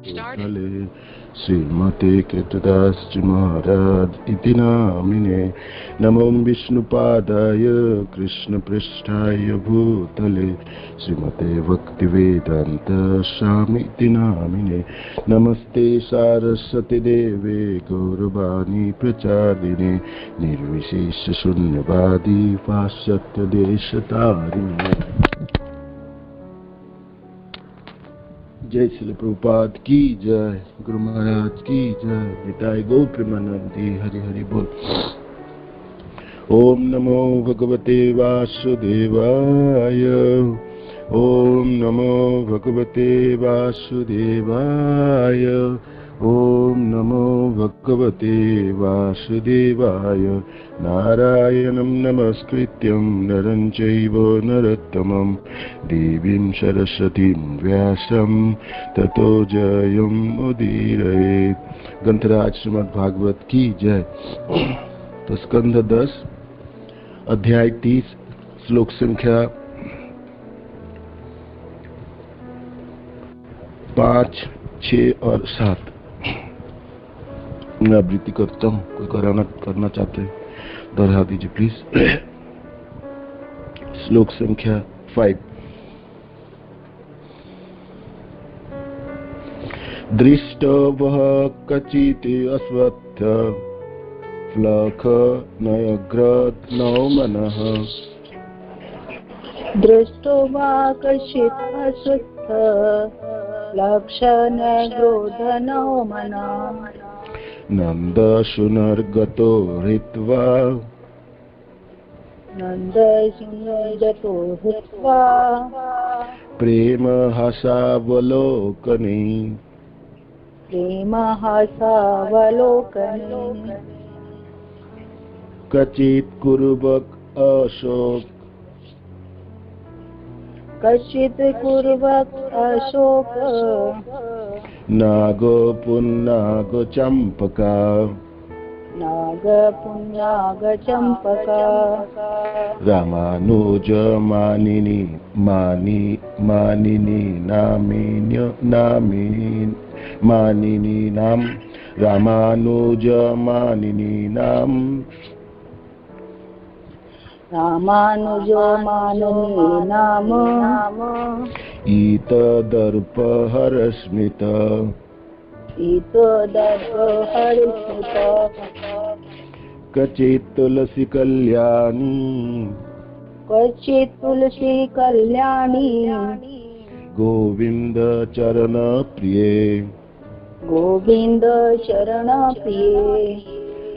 भूतले श्रीमते कृतदास महाराज इति नामिने नमो विष्णुपादाय कृष्णपृष्ठाय भूतले श्रीमते भक्तिवेदांत स्वामी इति नामिने नमस्ते सारस्वती देवे गौरवाणी प्रचारिणे निर्विशेष शून्यवादी पाश्चात्य देशतारिणे। जय श्री प्रभुपाद की जय, गुरु महाराज की जय, निताय गौर प्रेमानंदी, हरि हरि बोल। ओम नमो भगवते वासुदेवाय, ओम नमो भगवते वासुदेवाय, ओम नमो भगवते वासुदेवाय। नारायणं नमस्कृत्यं नरं चैव नरोत्तमं देवीं सरस्वतीं व्यासं ततो जयमुदीरयेत्। ग्रंथराज श्रीमद् भागवत की जय। तो स्कंध 10 अध्याय 30 श्लोक संख्या 5, 6 और 7 मैं आवृत्ति करता हूँ। कोई करना चाहते हैं दोहरा दीजिए प्लीज। श्लोक संख्या 5। दृष्टो वह कचित् अश्वत्थ फ्लख नयग्रत नौ मनः। दृष्टो वा कश्चित् अश्वत्थ लक्षणग्रोधनो मनः। नन्दशुनर्गतो हृत्वा प्रेम हासावलोकने कचित् कुर्वक अशोक नागो पुन्नागो चंपका रामानुज मानिनी नाम रामानुज मानिनी नाम ईतदर्पहरस्मित कचित् तुलसी कल्याणी गोविंद चरण प्रिये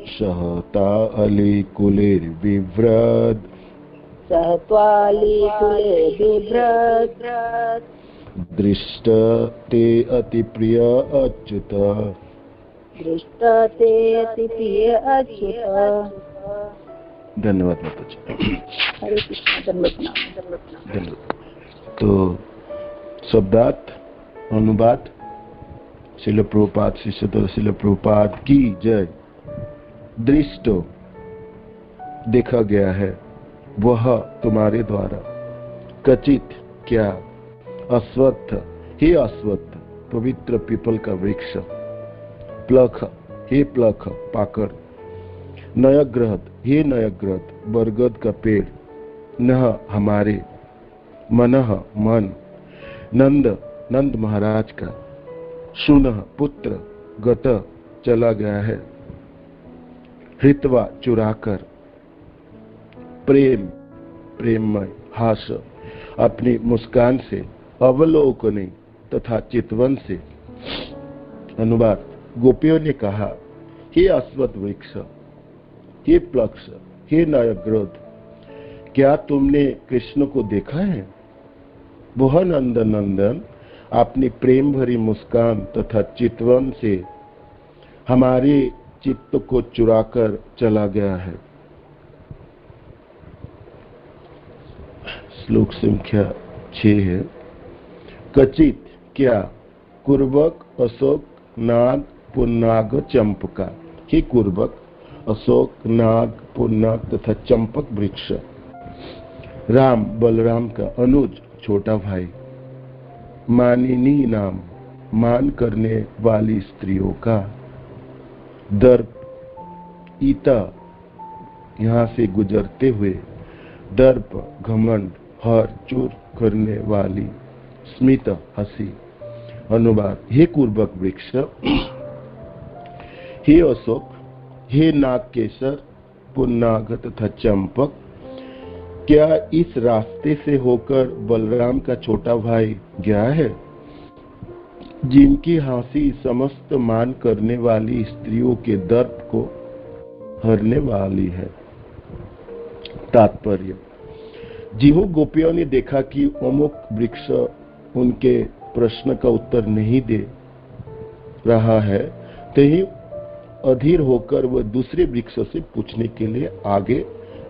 सहता अली कुलेर्बिभ्रत् दृष्ट ते अति प्रिय अच्युत। धन्यवाद माता जी। हरे कृष्ण। धन्यवाद। तो शब्दार्थ अनुवाद। श्रील प्रभुपाद श्रील प्रभुपाद की जय। दृष्टो देखा गया है, वह तुम्हारे द्वारा, कचित क्या, अश्वत्थ हे अश्वत्थ पवित्र पीपल का वृक्ष, प्लख हे प्लख पाकड़, नयग्रहत हे नयग्रहत बरगद का पेड़, नह हमारे, मनः मन, नंद महाराज का, सुनः पुत्र, गत चला गया है, हृत्वा चुराकर, प्रेममय हास अपनी मुस्कान से, अवलोकने तथा चितवन से। अनुवाद। गोपियों ने कहा, हे अश्वत्थ वृक्ष, हे प्लक्ष, हे नयग्रोध, क्या तुमने कृष्ण को देखा है? वह नंदन अपनी प्रेम भरी मुस्कान तथा चितवन से हमारे चित्त को चुराकर चला गया है। श्लोक संख्या 6 है। कचित क्या, कुर्बक अशोक नाग पुन्नाग चंपका, हे कुर्बक अशोक नाग पुन्नाग तथा चंपक वृक्ष। राम बलराम का अनुज छोटा भाई, मानिनी नाम मान करने वाली स्त्रियों का दर्प, ईता यहाँ से गुजरते हुए दर्प, घमंड, हर चूर करने वाली स्मित हंसी। अनुवाद: हे कुर्बक वृक्ष, हे अशोक, हे नागकेसर, पुन्नाग तथा चंपक, क्या इस रास्ते से होकर बलराम का छोटा भाई गया है, जिनकी हंसी समस्त मान करने वाली स्त्रियों के दर्प को हरने वाली है। तात्पर्य: जिहो गोपियों ने देखा कि अमुक वृक्ष उनके प्रश्न का उत्तर नहीं दे रहा है, तो ही अधीर होकर वह दूसरे वृक्ष से पूछने के लिए आगे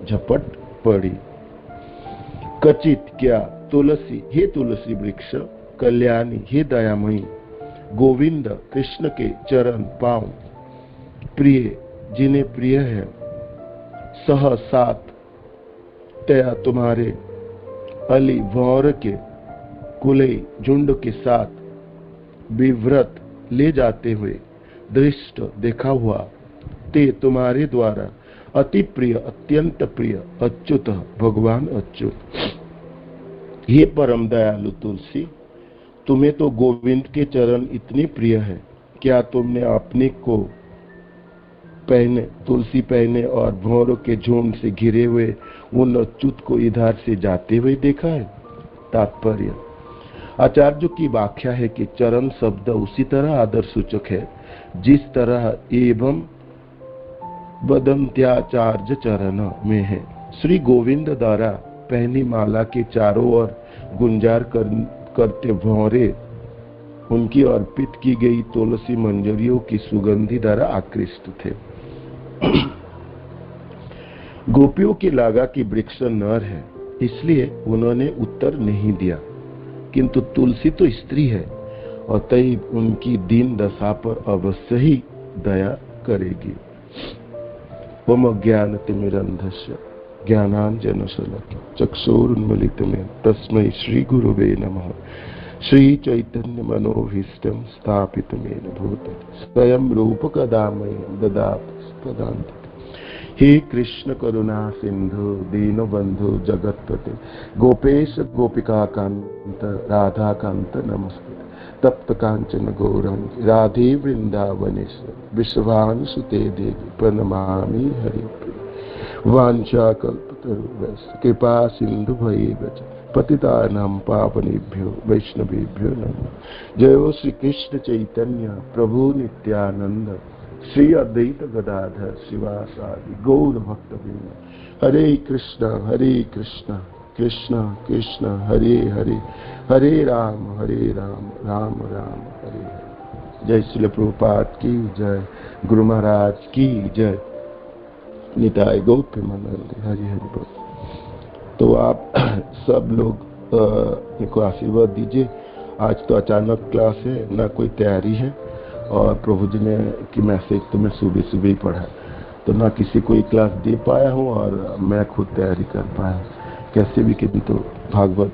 झपट पड़ी। कचित, क्या तुलसी, हे तुलसी वृक्ष, कल्याणी, हे दयामयी, गोविंद, कृष्ण के चरण पांव, प्रिय, जिन्हें प्रिय है, सह सात, तया तुम्हारे अली भौर के कुले झुंड के साथ विव्रत ले जाते हुए दृष्ट देखा हुआ, ते तुम्हारे द्वारा अति प्रिय, अत्यंत प्रिय, अच्युत, भगवान अच्युत। हे परम दयालु तुलसी, तुम्हें तो गोविंद के चरण इतने प्रिय है, क्या तुमने अपने को पहने, तुलसी पहने और भौरों के झुंड से घिरे हुए उन अच्युत को इधर से जाते हुए देखा है? तात्पर्य: आचार्यों की व्याख्या है कि चरण शब्द उसी तरह आदर सूचक है जिस तरह एवं वदंत्याचार्य चरण में है। श्री गोविंद द्वारा पहनी माला के चारों ओर गुंजार करते भौरे उनकी अर्पित की गई तुलसी मंजरियों की सुगंधि द्वारा आकृष्ट थे। गोपियों की लगा कि वृक्ष नर है, इसलिए उन्होंने उत्तर नहीं दिया, किंतु तुलसी तो स्त्री है और तई उनकी दीन दशा पर अवश्य ही दया करेगी। ओम ज्ञानतिमिरन्धस्य ज्ञानाञ्जनशलाकया चक्षुरुन्मीलितं तस्मै श्री गुरुवे नमः। श्री चैतन्य मनोभीष्टं स्थापितमेन भूतले स्वयं रूप कदा मह्यं ददाति स्वपदान्तिकम्। हे कृष्ण करुणा सिंधु दीनबंधु जगत्पते गोपेश गोपिका कांत राधा कांत नमस्ते। तप्त कांचन गौरंगी राधे वृंदावनेश्वर विश्वानुसुते देवी प्रणमामि हरिप्रिय। वांछा कल्पतरुभ्यश्च कृपा सिंधु भयेव च पतितानां पावनेभ्यो वैष्णवेभ्यो नमः। जय श्री कृष्ण चैतन्य प्रभु नित्यानंद श्री अद्वैत गदाधर शिवासादि गौर भक्तवृंद। हरे कृष्ण कृष्ण कृष्ण हरे हरे, हरे राम राम राम हरे हरे। जय श्री प्रभुपाद की जय, गुरु महाराज की जय। निताय गौर प्रेमानंद। हरि हरि बोल। तो आप सब लोग को आशीर्वाद दीजिए। आज तो अचानक क्लास है, ना कोई तैयारी है, और प्रभु जी ने की मैसेज तो मैं सुबह ही पढ़ा, तो ना किसी को क्लास दे पाया हूँ और मैं खुद तैयारी कर पाया। कैसे भी किंतु भागवत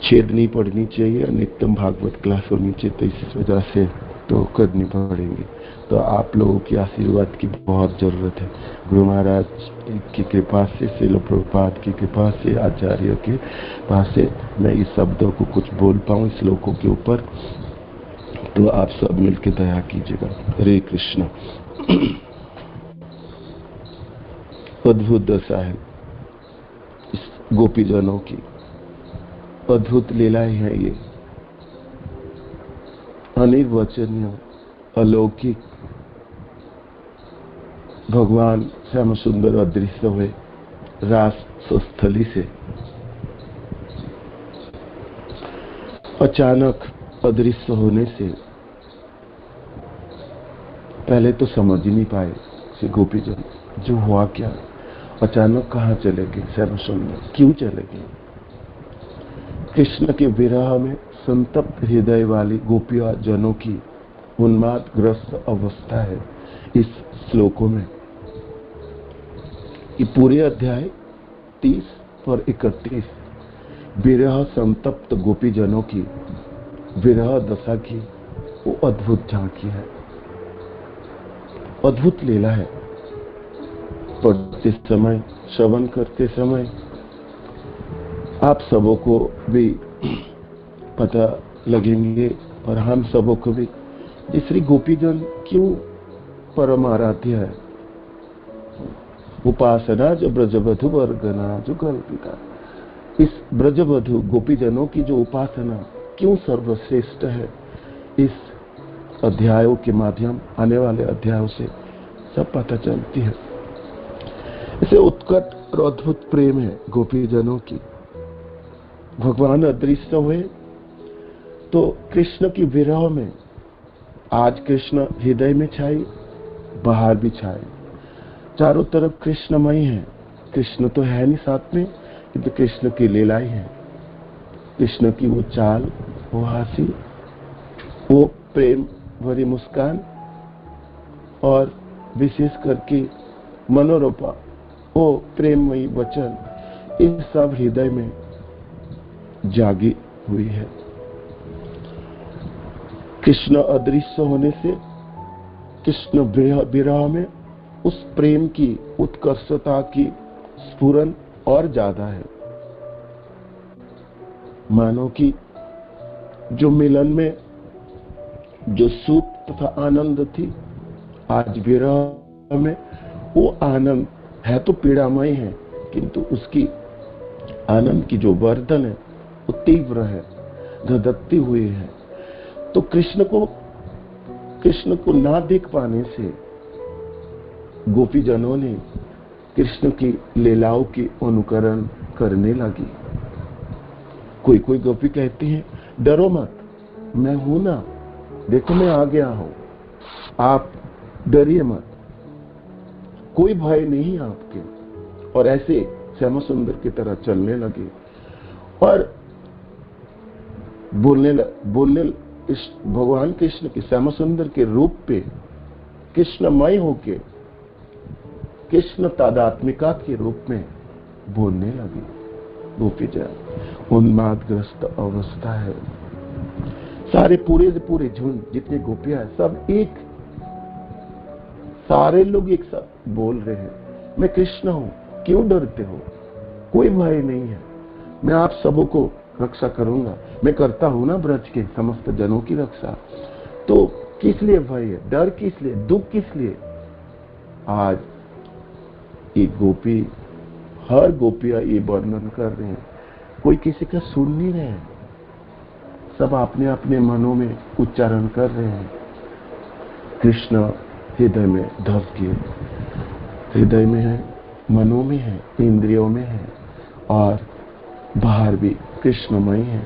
छेद नहीं पढ़नी चाहिए, नित्यम भागवत क्लास होनी चाहिए, तो इस वजह से तो करनी पड़ेगी। तो आप लोगों की आशीर्वाद की बहुत जरूरत है। गुरु महाराज की कृपा से, श्रील प्रभुपाद की कृपा से, आचार्य के पास से मैं इस शब्दों को कुछ बोल पाऊँ श्लोकों के ऊपर, तो आप सब मिलकर दया कीजिएगा। हरे कृष्ण। अद्भुत दशा है इस गोपीजनों की, अद्भुत लीलाएं हैं ये, अनिर्वचनीय, अलौकिक। भगवान श्याम सुंदर अदृश्य हुए रास स्थली से, अचानक अदृश्य होने से पहले तो समझ ही नहीं पाए श्री गोपीजन, जो हुआ क्या, अचानक कहाँ चले गए श्याम सुंदर, क्यों चले गए। कृष्ण के विरह में संतप्त हृदय वाली गोपिया जनों की उन्मादग्रस्त अवस्था है इस श्लोकों में। ये पूरे अध्याय 30 और 31 विरह संतप्त गोपीजनों की विरह दशा की वो अद्भुत झांकी है, अद्भुत लीला है। पढ़ते समय, श्रवण करते समय आप सबों को भी पता लगेंगे और हम सबों को भी ये श्री गोपीजन क्यों परम आराध्य है। उपासना जो ब्रजवधु वर्गना जो कल्पिता, इस ब्रजवधु गोपीजनों की जो उपासना क्यों सर्वश्रेष्ठ है, इस अध्यायों के माध्यम आने वाले अध्यायों से सब पता चलती है। इसे उत्कट और अद्भुत प्रेम है गोपीजनों की। भगवान अदृश्य हुए तो कृष्ण की विरह में आज कृष्ण हृदय में छाए, बाहर भी छाए, चारों तरफ कृष्णमय है। कृष्ण तो है नहीं साथ में, किंतु कृष्ण की लीलाएं है, कृष्ण की वो चाल, वो हंसी, वो प्रेम भरी मुस्कान और विशेष करके मनोरूपा वो प्रेममयी वचन, इन सब हृदय में जागी हुई है। कृष्ण अदृश्य होने से कृष्ण विरह में उस प्रेम की उत्कर्षता की स्फुरन और ज्यादा है। मानो कि जो मिलन में जो सुख तथा आनंद थी, आज विरह में वो आनंद है तो पीड़ामय है, किंतु उसकी आनंद की जो वर्धन है वो तीव्र है, धधकती हुई है। तो कृष्ण को ना देख पाने से गोपीजनों ने कृष्ण की लीलाओं की अनुकरण करने लगी। कोई कोई गोपी कहती है, डरो मत, मैं हूं ना, देखो मैं आ गया हूं, आप डरिए मत, कोई भय नहीं आपके। और ऐसे श्याम सुंदर की तरह चलने लगे और बोलने इस भगवान कृष्ण के श्याम सुंदर के रूप पे कृष्णमय होके कृष्ण तादात्मिका के रूप में बोलने लगी। गोपीजन उन्मादग्रस्त अवस्था है। सारे पूरे झुंड जितने गोपियां हैं सब एक, सारे लोग एक साथ बोल रहे हैं, मैं कृष्ण हूं, क्यों डरते हो, कोई भय नहीं है, मैं आप सबों को रक्षा करूंगा, मैं करता हूं ना ब्रज के समस्त जनों की रक्षा, तो किस लिए भय है, डर किस लिए, दुख किस लिए। आज ये गोपी, हर गोपियां ये वर्णन कर रहे हैं, कोई किसी का सुन नहीं रहे हैं, सब अपने अपने मनों में उच्चारण कर रहे हैं। कृष्ण हृदय में धस गए, हृदय में है, मनों में है, इंद्रियों में है और बाहर भी कृष्णमय है।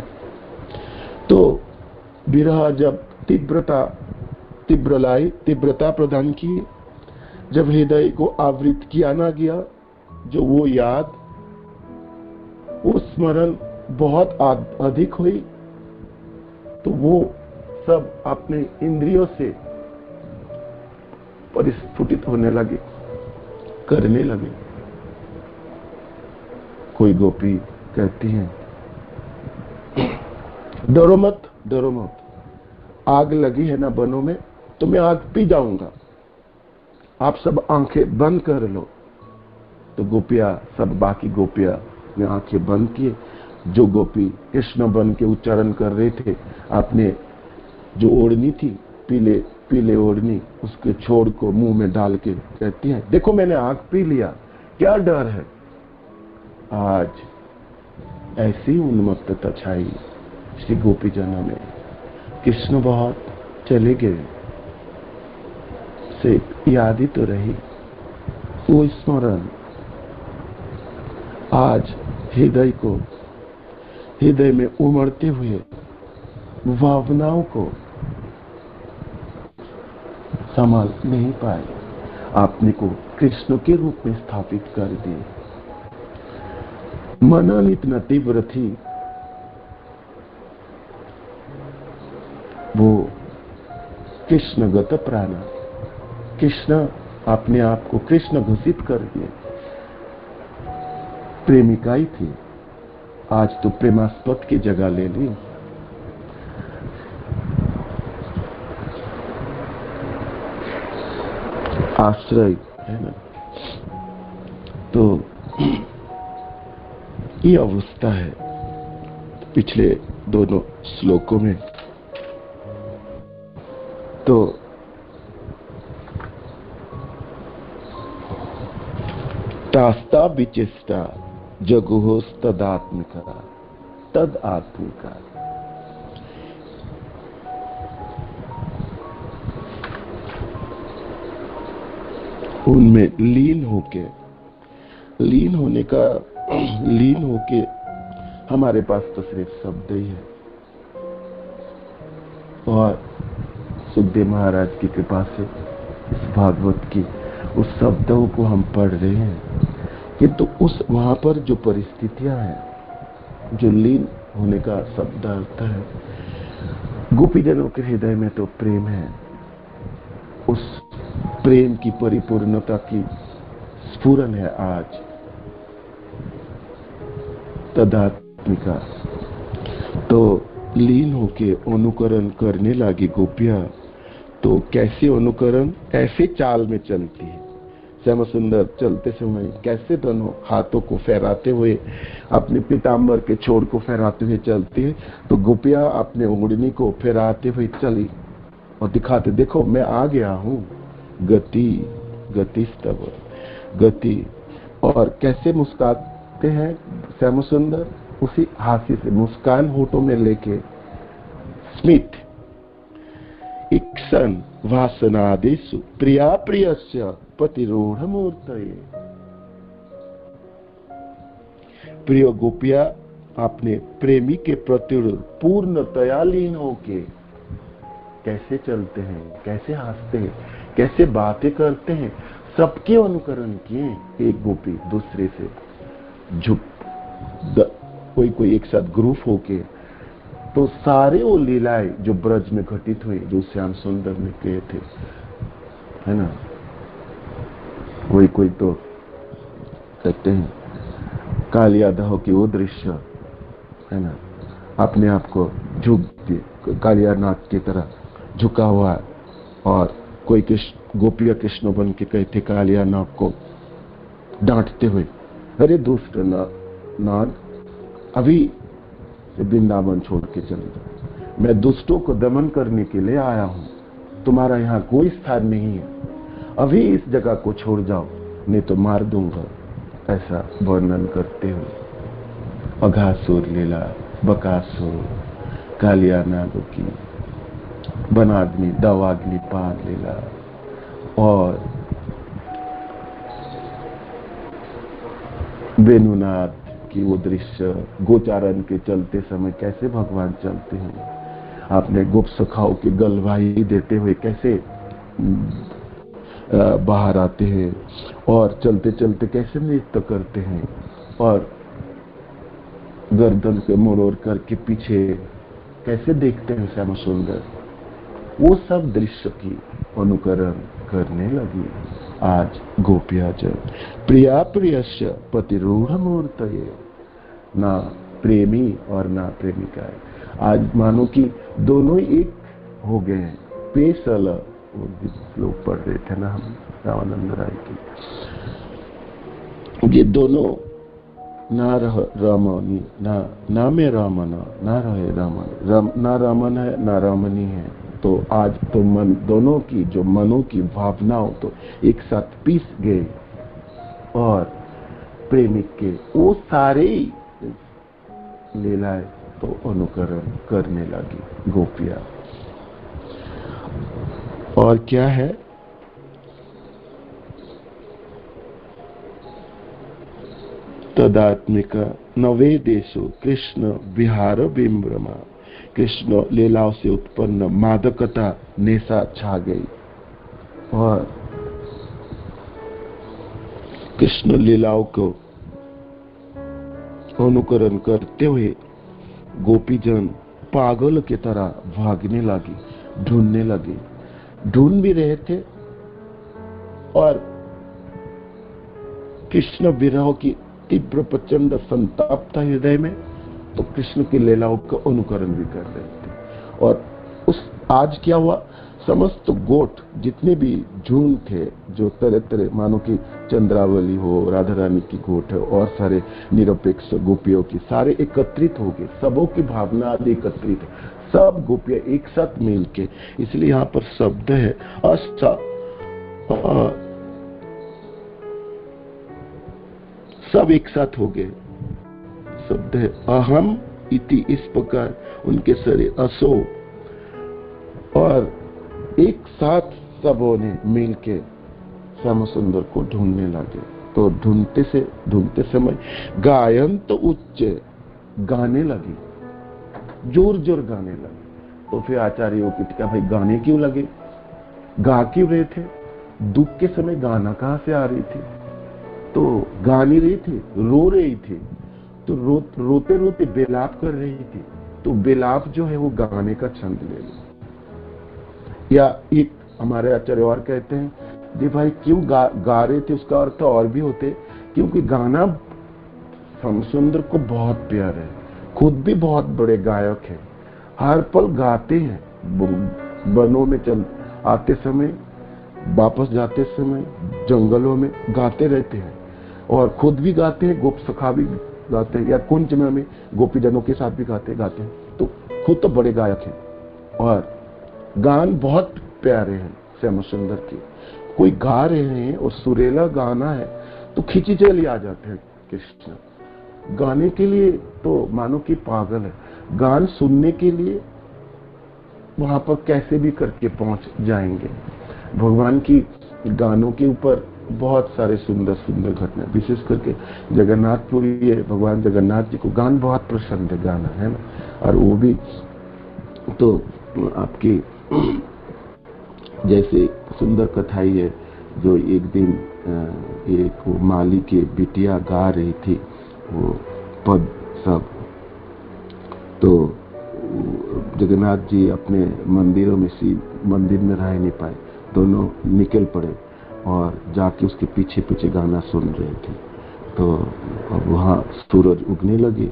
तो विरह जब तीव्रता प्रदान की, जब हृदय को आवृत किया ना गया, जो वो याद, वो स्मरण बहुत अधिक हुई, तो वो सब अपने इंद्रियों से परिस्फुटित होने लगे, करने लगे। कोई गोपी कहती हैं, डरो मत, डरो मत, आग लगी है ना बनों में, तो मैं आग पी जाऊंगा, आप सब आंखें बंद कर लो। तो गोपियां, सब बाकी गोपियां ने आंखें बंद किए। जो गोपी कृष्ण बन के उच्चारण कर रहे थे, आपने जो ओढ़नी थी, पीले ओढ़नी, उसके छोड़ को मुंह में डाल के कहती है, देखो मैंने आग पी लिया, क्या डर है। आज ऐसी उन्मत्तता छाई श्री गोपीजनों में। कृष्ण बहुत चले गए, से याद ही तो रही वो स्मरण। आज हृदय में उमड़ते हुए भावनाओं को संभाल नहीं पाए, आपने को कृष्ण के रूप में स्थापित कर दिए। मनन इतना तीव्र थी, वो कृष्णगत प्राण, कृष्ण अपने आप को कृष्ण घोषित कर दिए, प्रेमिका ही थी। आज तो प्रेमास्पद की जगह ले ली। आश्रय है ना, तो ये अवस्था है पिछले दोनों श्लोकों में। तो तास्ता विचेष्टा जगुहोस तदात्मिका तद आत्मिका। उनमें लीन होके हमारे पास तो सिर्फ शब्द ही है, और सुखदेव महाराज की कृपा से इस भागवत की उस शब्दों को हम पढ़ रहे हैं, किंतु उस वहां पर जो परिस्थितियां हैं, जो लीन होने का शब्द अर्थ है, गोपीजनों के हृदय में तो प्रेम है, उस प्रेम की परिपूर्णता की स्फुरन है आज तदात्मिका। तो लीन होके अनुकरण करने लगी गोपियां। तो कैसे अनुकरण? ऐसे चाल में चलती है। श्याम सुंदर चलते समय कैसे दोनों हाथों को फहराते हुए, अपने पीताम्बर के छोर को फहराते हुए चलती है, तो गोपियां अपने उंगली को फहराते हुए चली और दिखाते, देखो मैं आ गया हूं। गति स्तव गति। और कैसे मुस्काते हैं श्याम सुंदर? उसी हास्य से मुस्कान होठों में लेके, स्मित इक्षण वासनादेशु प्रिया प्रियस्य पतिरूढ़ मूर्तये। प्रिय गोपिया अपने प्रेमी के प्रति पूर्णतया लीन होके कैसे चलते हैं, कैसे हंसते हैं, कैसे बातें करते हैं, सबके अनुकरण किए। एक गोपी दूसरे से झुक, कोई एक साथ ग्रुप होके, तो सारे वो लीलाएं जो ब्रज में घटित हुई, जो श्याम सुंदर ने किए थे, है ना, कोई तो कहते हैं कालियादह की वो दृश्य, है ना, अपने आप को झुक दिए कालियानाथ की तरह झुका हुआ, और कोई गोपिया कृष्ण बन के कहते कालियानाथ को डांटते हुए, अरे दुष्ट नाग, अभी वृंदावन छोड़ के चले जाओ, मैं दुष्टों को दमन करने के लिए आया हूं, तुम्हारा यहाँ कोई स्थान नहीं है, अभी इस जगह को छोड़ जाओ, नहीं तो मार दूंगा। ऐसा वर्णन करते हुए अघासुर लीला, बकासुर, कालियानाग की, बनाग्नि दवाग्नि पार लीला, और वेणुनाथ की वो दृश्य, गोचारण के चलते समय कैसे भगवान चलते हैं, आपने गोप सखाओं की गलवाही देते हुए कैसे बाहर आते हैं, और चलते चलते कैसे नृत्य करते हैं, और गर्दन के मोड़ करके पीछे कैसे देखते हैं श्याम सुंदर। वो सब दृश्य की अनुकरण करने लगी आज गोपिया जन। प्रिया प्रियस्य पतिरूढ़ मूर्तये, ना प्रेमी और ना प्रेमिका है। आज मानो कि दोनों ही एक हो गए हैं। पेशल वो श्लोक पढ़ रहे थे ना हम, रामानंद राय की, ये दोनों ना रह रामनी, ना में रामना, ना रहे रामन, ना रामन है ना रामनी है। तो आज तो मन, दोनों की जो मनों की भावनाओं तो एक साथ पीस गए, और प्रेमिक के वो सारे लीलाएं तो अनुकरण करने लगी गोपियां। और क्या है? तदात्मिका नवे देशो कृष्ण विहार विम्रमा। कृष्ण लीलाओं से उत्पन्न मादकता नेशा छा गई, और कृष्ण लीलाओं को अनुकरण करते हुए गोपीजन पागल की तरह भागने लगी, ढूंढने लगी, ढूंढ भी रहे थे, और कृष्ण विरह की तीव्र प्रचंड संतापता हृदय में, तो कृष्ण की लीलाओं का अनुकरण भी कर रहे थे। और उस आज क्या हुआ, समस्त गोट जितने भी झुंड थे, जो तरह तरह मानो कि चंद्रावली हो, राधा रानी की गोट है और सारे निरपेक्ष गोपियों की, सारे एकत्रित हो गए, सबों की भावना आदि एकत्रित है, सब गोपियां एक साथ मिल के। इसलिए यहाँ पर शब्द है अष्टा, सब एक साथ हो गए। शब्द है अहम इति, इस प्रकार उनके शरीर असो, और एक साथ सबों ने मिलके श्याम सुंदर को ढूंढने लगे। तो ढूंढते समय गायन तो उच्च, गाने लगे, जोर जोर गाने लगे। तो फिर आचार्यों की टीका, भाई गाने क्यों लगे, गा क्यों रहे थे, दुख के समय गाना कहां से आ रही थी, तो गा नहीं रही थी, रो रही थी, तो रोते रोते बेलाप कर रही थी, तो बेलाप जो है वो गाने का छंद ले लो। या एक हमारे आचार्य और कहते हैं जी भाई क्यों गा रहे थे, उसका अर्थ और भी होते, क्योंकि गाना श्याम सुंदर को बहुत प्यार है, खुद भी बहुत बड़े गायक हैं, हर पल गाते हैं, वनों में चल आते समय, वापस जाते समय जंगलों में गाते रहते हैं, और खुद भी गाते हैं, गोप सखा भी गाते हैं, या कुंज में गोपीजनों के साथ भी गाते हैं। तो खुद तो बड़े गायक हैं और गान बहुत प्यारे हैं श्याम सुंदर के। कोई गा रहे हैं और सुरीला गाना है तो खिंची चली आ जाते हैं कृष्ण। गाने के लिए तो मानो कि पागल है, गान सुनने के लिए वहां पर कैसे भी करके पहुंच जाएंगे। भगवान की गानों के ऊपर बहुत सारे सुंदर सुंदर घटना, विशेष करके जगन्नाथपुरी है, भगवान जगन्नाथ जी को गान बहुत पसंद है, गाना है ना, और वो भी तो आपकी जैसे सुंदर कथा ही है, जो एक दिन एक माली की बिटिया गा रही थी वो पद सब, तो जगन्नाथ जी अपने मंदिरों में मंदिर में रह नहीं पाए, दोनों निकल पड़े और जाके उसके पीछे पीछे गाना सुन रहे थे। तो अब वहाँ सूरज उगने लगे,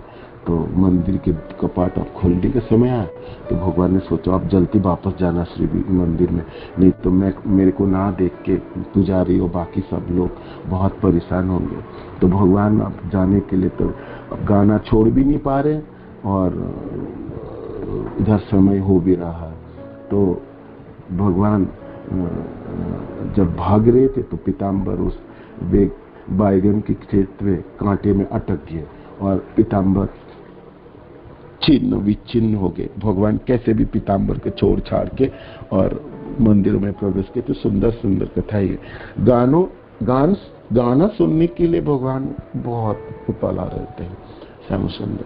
तो मंदिर के कपाट अब खोलने के समय आया, तो भगवान ने सोचा अब जल्दी वापस जाना श्री मंदिर में, नहीं तो मेरे को ना देख के पुजारी और बाकी सब लोग बहुत परेशान होंगे। तो भगवान अब जाने के लिए तो अब गाना छोड़ भी नहीं पा रहे और इधर समय हो भी रहा है। तो भगवान जब भाग रहे थे तो पीताम्बर उस बैगन के क्षेत्र में कांटे में अटक गए और पीताम्बर छिन्न विच्छिन्न हो गए। भगवान कैसे भी पीताम्बर के छोड़ छाड़ के और मंदिर में प्रवेश किए। तो सुंदर सुंदर कथा है। गाना सुनने के लिए भगवान बहुत उताला रहते हैं श्याम सुंदर।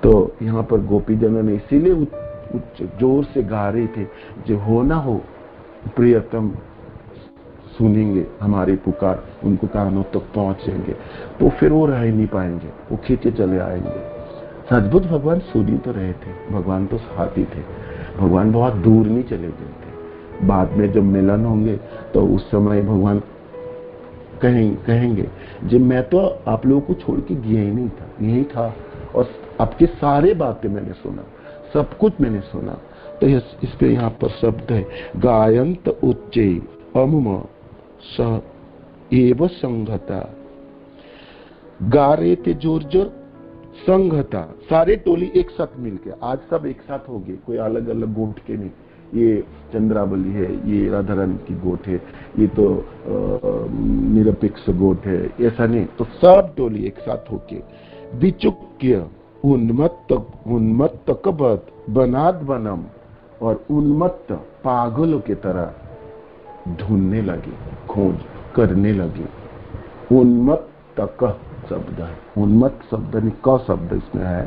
तो यहाँ पर गोपीजनों ने इसीलिए उच्च जोर से गा रहे थे, जो हो ना हो प्रियतम सुनेंगे हमारी पुकार, उनको कानों तक पहुंचेंगे, तो फिर वो रह नहीं पाएंगे, वो खींचे चले आएंगे। सचमुच भगवान सुनी तो रहे थे, भगवान तो साथ ही थे, भगवान बहुत दूर नहीं चले गए थे। बाद में जब मिलन होंगे तो उस समय भगवान कहेंगे जब मैं तो आप लोगों को छोड़ के गया ही नहीं था, यही था और आपके सारे बातें मैंने सुना, सब कुछ मैंने सुना। तो इस पे यहाँ पर शब्द है गायंत उच्चे अमुम स एव संघता। गा रहे थे जोर जोर, संघता सारे टोली एक साथ मिलके, आज सब एक साथ हो गए, कोई अलग अलग गोट के नहीं, ये चंद्रावली है, ये राधा रानी की गोट है, ये तो निरपेक्ष गोट है, ऐसा नहीं। तो सब टोली एक साथ होके विचुक्य उन्मत्त कबत बनाद बनम, और उन्मत्त पागलों की तरह ढूंढने लगे, खोज करने लगे। उन्मत्त क शब्द है, उन्मत्त शब्द नहीं क शब्द इसमें है।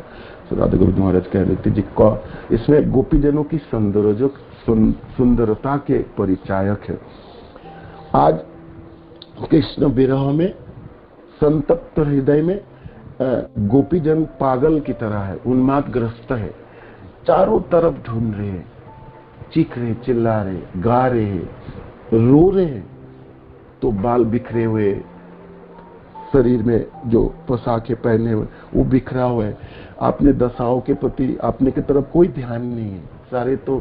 राधा गुरु महाराज कह रहे थे जी क, इसमें गोपीजनों की सुंदरता के परिचायक है। आज कृष्ण विरह में संतप्त हृदय में गोपीजन पागल की तरह है, उन्मादग्रस्त है, चारों तरफ ढूंढ रहे हैं, चीख रहे, चिल्ला रहे, गा रहे, रो रहे हैं। तो बाल बिखरे हुए, शरीर में जो पोशाकें पहने हुए वो बिखरा हुआ है। आपने दशाओं के प्रति आपने की तरफ कोई ध्यान नहीं है। सारे तो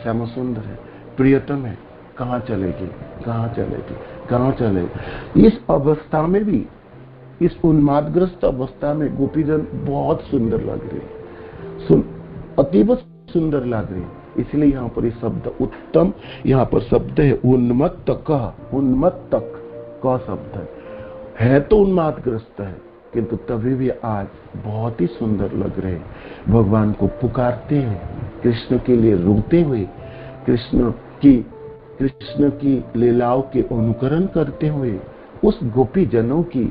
श्याम सुंदर है, प्रियतम है, कहाँ चलेगी, कहाँ चलेगी, कहाँ चलेगी। इस अवस्था में भी, इस उन्मादग्रस्त अवस्था में गोपीजन बहुत सुंदर लग रहे, अतीव सुंदर लग रहे। इसलिए यहाँ पर ये शब्द उत्तम, यहाँ पर शब्द है उन्मत्त का शब्द है तो उन्मादग्रस्त है, किंतु तभी भी आज बहुत ही सुंदर लग रहे। भगवान को पुकारते हैं, कृष्ण के लिए रोते हुए, कृष्ण की लीलाओं के अनुकरण करते हुए। उस गोपी जनों की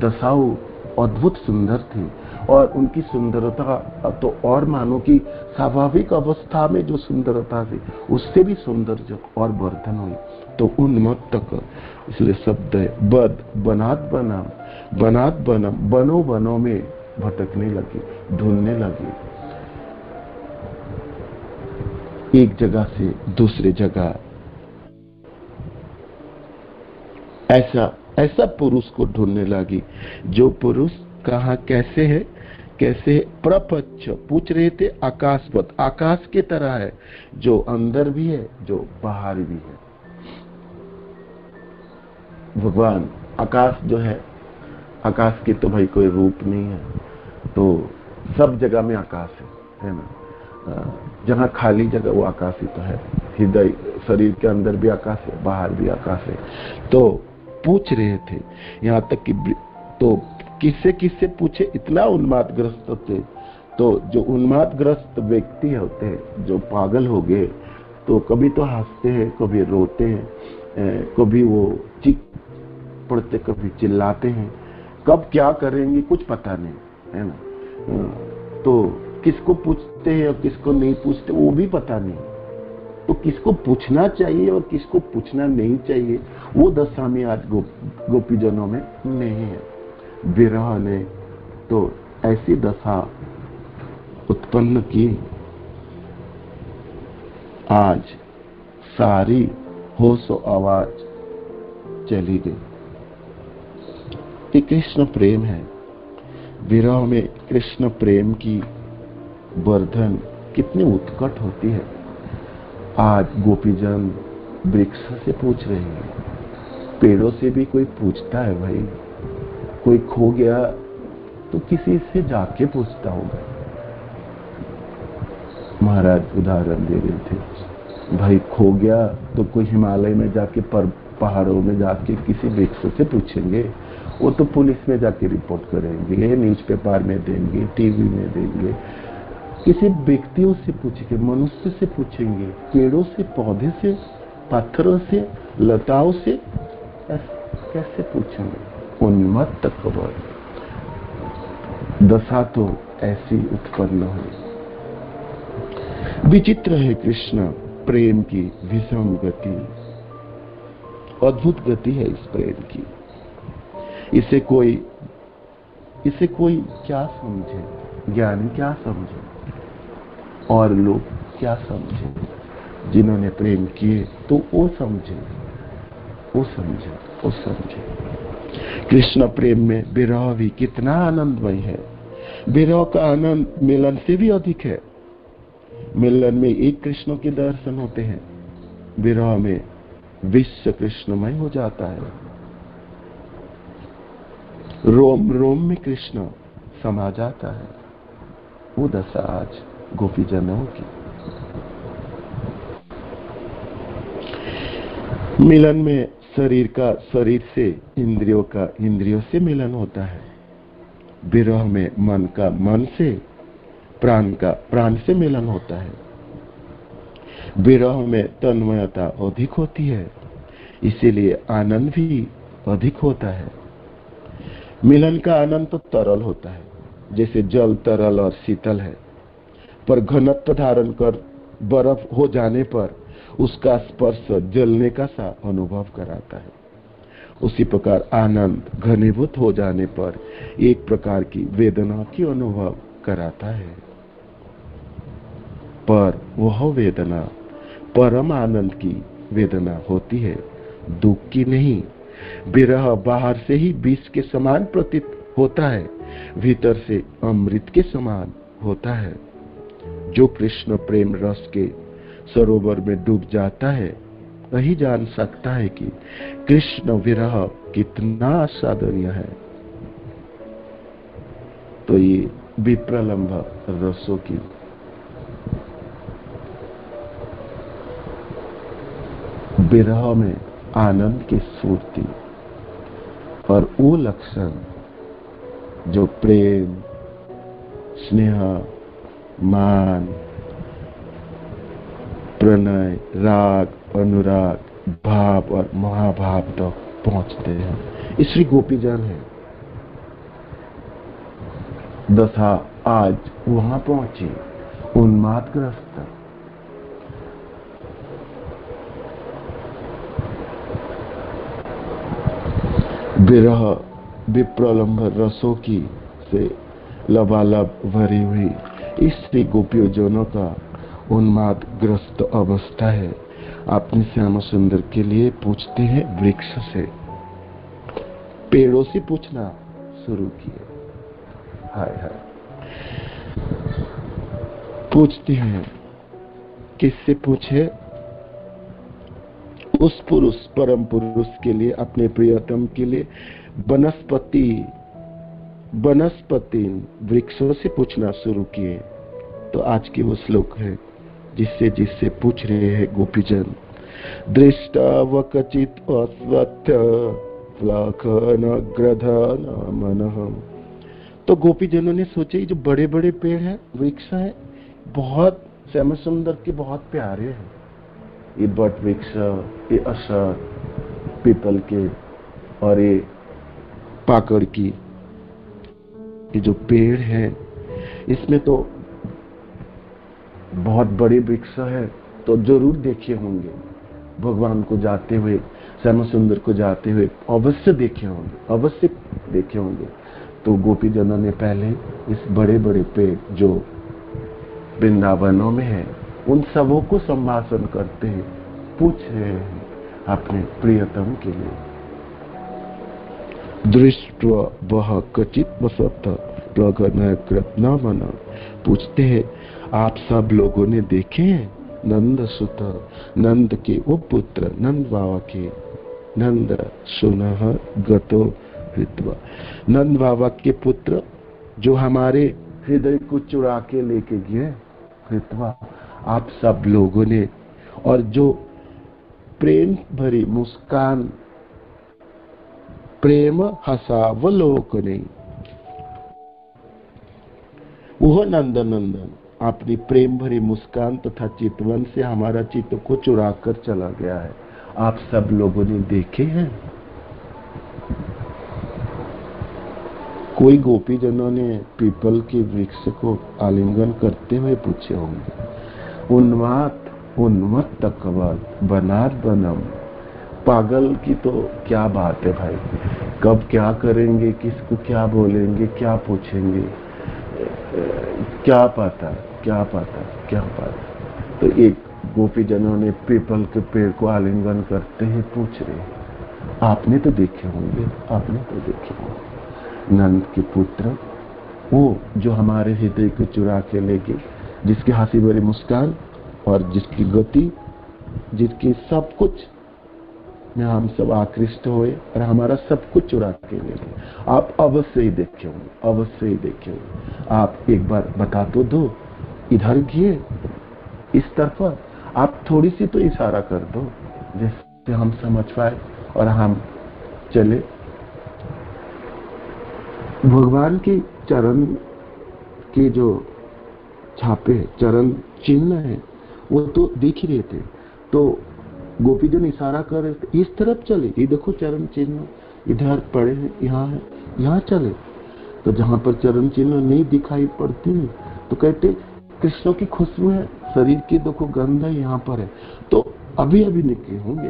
दशाओं अद्भुत सुंदर थी, और उनकी सुंदरता तो और मानो कि स्वाभाविक अवस्था में जो सुंदरता थी उससे भी सुंदर जो और वर्धन हुई। तो उन्मत्त का इसलिए शब्द है बद, बनात बनम, बनो में भटकने लगी, ढूंढने लगी, एक जगह से दूसरी जगह। ऐसा पुरुष को ढूंढने लगी, जो पुरुष कहाँ कैसे है, कैसे प्रपंच पूछ रहे थे, आकाशवत, आकाश की तरह है, जो अंदर भी है, जो बाहर भी है। भगवान आकाश जो है, आकाश की तो भाई कोई रूप नहीं है, तो सब जगह में आकाश है ना। जहाँ खाली जगह वो आकाश ही तो है। हृदय शरीर के अंदर भी आकाश है, बाहर भी आकाश है। तो पूछ रहे थे, यहाँ तक कि तो किससे पूछे, इतना उन्मादग्रस्त थे। तो जो उन्मादग्रस्त व्यक्ति होते हैं, जो पागल हो गए, तो कभी तो हंसते हैं, कभी रोते हैं, कभी वो चीख पड़ते, कभी चिल्लाते हैं। कब क्या करेंगे कुछ पता नहीं है ना। तो किसको पूछते हैं और किसको नहीं पूछते वो भी पता नहीं। तो किसको पूछना चाहिए और किसको पूछना नहीं चाहिए, वो दशा में आज गोपीजनों में नहीं है। विरह ने तो ऐसी दशा उत्पन्न की, आज सारी होश और आवाज चली गई। ये कृष्ण प्रेम है। विरह में कृष्ण प्रेम की वर्धन कितनी उत्कट होती है। आज गोपीजन वृक्ष से पूछ रहे हैं, पेड़ों से भी कोई पूछता है भाई। कोई खो गया तो किसी से जाके पूछता होगा। महाराज उदाहरण दे रहे थे, भाई खो गया तो कोई हिमालय में जाके पहाड़ों में जाके किसी वृक्ष से पूछेंगे, वो तो पुलिस में जाके रिपोर्ट करेंगे, न्यूज़पेपर में देंगे, टीवी में देंगे। किसी व्यक्तियों से पूछेंगे, मनुष्य से पूछेंगे, पेड़ों से, पौधे से, पत्थरों से, लताओं से कैसे पूछेंगे। उन्मत्त खबर दशा तो ऐसी उत्पन्न हुई। विचित्र है कृष्ण प्रेम की विषम गति, अद्भुत गति है इस प्रेम की। इसे कोई क्या समझे, ज्ञानी क्या समझे और लोग क्या समझे। जिन्होंने प्रेम किए तो वो समझे। कृष्ण प्रेम में विरह भी कितना आनंदमय है। विरह का आनंद मिलन से भी अधिक है। मिलन में एक कृष्ण के दर्शन होते हैं, विरह में विश्व कृष्णमय हो जाता है। रोम रोम में कृष्ण समा जाता है। वो दशा आज गोपीजनों की। मिलन में शरीर का शरीर से, इंद्रियों का इंद्रियों से मिलन होता है। विरह में मन का मन से, प्राण का प्राण से मिलन होता है। विरह में तन्मयता अधिक होती है, इसीलिए आनंद भी अधिक होता है। मिलन का आनंद तो तरल होता है, जैसे जल तरल और शीतल है, पर घनत्व धारण कर बर्फ हो जाने पर उसका स्पर्श जलने का सा अनुभव कराता है। उसी प्रकार आनंद घनीभूत हो जाने पर एक प्रकार की वेदना की अनुभव कराता है, पर वह वेदना परम आनंद की वेदना होती है, दुख की नहीं। विरह बाहर से ही विष के समान प्रतीत होता है, भीतर से अमृत के समान होता है। जो कृष्ण प्रेम रस के सरोवर में डूब जाता है वही जान सकता है कि कृष्ण विरह कितना असाधनीय है। तो ये विप्रलंभ रसों की विरह में आनंद की स्फूर्ति और वो लक्षण जो प्रेम, स्नेह, मान, प्रणय, राग, अनुराग, भाव और महाभाव तक पहुंचते हैं, इसलिए गोपीजन है। दशा आज वहां पहुंची, उन्मादग्रस्त। विरह विप्रलंभ रसों की से लबालब भरी हुई स्त्री गोपियों का उन्मादग्रस्त अवस्था है। अपने श्याम सुंदर के लिए पूछते हैं वृक्ष से, पेड़ों से पूछना शुरू किए। हाय हाय, पूछते हैं, किससे पूछे? उस पुरुष, परम पुरुष के लिए, अपने प्रियतम के लिए वनस्पति वृक्षों से पूछना शुरू किए। तो आज की वो श्लोक है जिससे पूछ रहे हैं गोपीजन। दृष्टा वकचित अस्वत्थ लखन ग्रधन मनः। तो गोपीजनों ने सोचे ये जो बड़े बड़े पेड़ हैं, वृक्ष हैं, बहुत श्याम सुंदर के बहुत प्यारे हैं। ये बट वृक्ष, ये अशर, पीपल के और ये पाकड़ की, ये जो पेड़ है इसमें तो बहुत बड़े वृक्ष है, तो जरूर देखे होंगे भगवान को जाते हुए, श्याम सुंदर को जाते हुए, अवश्य देखे होंगे। तो गोपीजनों ने पहले इस बड़े बड़े पेड़ जो वृंदावनों में है उन सबों को संभाषण करते हैं, पूछ रहे हैं अपने प्रियतम के लिए। दृष्ट्वा वह कचित वसत न मना। पूछते हैं, आप सब लोगों ने देखे हैं नंद सुत, नंद के वो पुत्र, नंद बाबा के, नंद सुनह गतो हृत्वा, नंद बाबा के पुत्र जो हमारे हृदय को चुरा के लेके गए, हृत्वा, आप सब लोगों ने, और जो प्रेम भरी मुस्कान, प्रेम हसावलोकने, वह नंदन अपनी प्रेम भरी मुस्कान तथा चितवन से हमारा चित्त को चुरा कर चला गया है, आप सब लोगों ने देखे हैं। कोई गोपीजनों ने पीपल के वृक्ष को आलिंगन करते हुए पूछे होंगे, उन्मत्त कवत बनात बनम। पागल की तो क्या बात है भाई, कब क्या करेंगे, किसको क्या बोलेंगे, क्या पूछेंगे, क्या पता। तो एक गोपीजनों ने पीपल के पेड़ को आलिंगन करते ही पूछ रहे, आपने तो देखे होंगे। नंद के पुत्र, वो जो हमारे हृदय को चुरा के ले गए, जिसकी हंसी भरी मुस्कान और जिसकी गति, जिसकी सब कुछ में हम सब आकृष्ट हुए और हमारा सब कुछ चुरा के ले गए, आप अवश्य ही देखे होंगे। आप एक बार बता तो दो, इधर गए, इस तरफ, आप थोड़ी सी तो इशारा कर दो जिससे हम समझ पाए और हम चले। भगवान के चरण के जो छापे, चरण चिन्ह है, वो तो दिख ही रहे थे। तो गोपीजन इशारा कर रहे थे, इस तरफ चले, ये देखो चरण चिन्ह इधर पड़े हैं, यहाँ है, यहाँ चले। तो जहां पर चरण चिन्ह नहीं दिखाई पड़ते हैं तो कहते कृष्ण की खुशबू है, शरीर की देखो गंध है, यहाँ पर है, तो अभी निकले होंगे,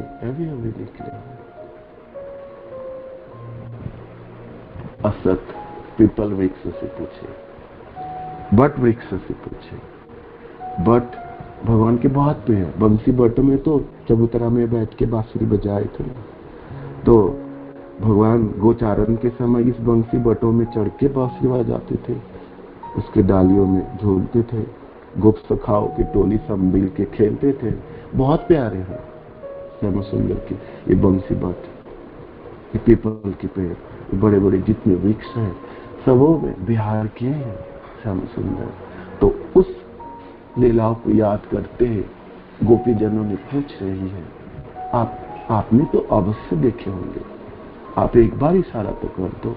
असत पीपल वृक्ष से पूछे, बट वृक्ष से पूछे। बट भगवान के बहुत पे है, बंसी बट में तो चबूतरा में बैठ के बांसुरी बजाए थे। तो भगवान गोचारण के समय इस बंसी बटों में चढ़ के बांसुरी बजाते थे, उसके डालियों में झूलते थे, गोप सखाओं की टोली सब मिल के खेलते थे। बहुत प्यारे हैं श्याम सुंदर की ये बंसी बट, ये पीपल के पेड़, ये बड़े बड़े जितने वृक्ष हैं सबों में विहार किए हैं श्याम सुंदर। तो उस लीलाओं को याद करते हैं गोपी जनों ने पूछ रही है, आपने तो अवश्य देखे होंगे, आप एक बार इशारा तो कर दो,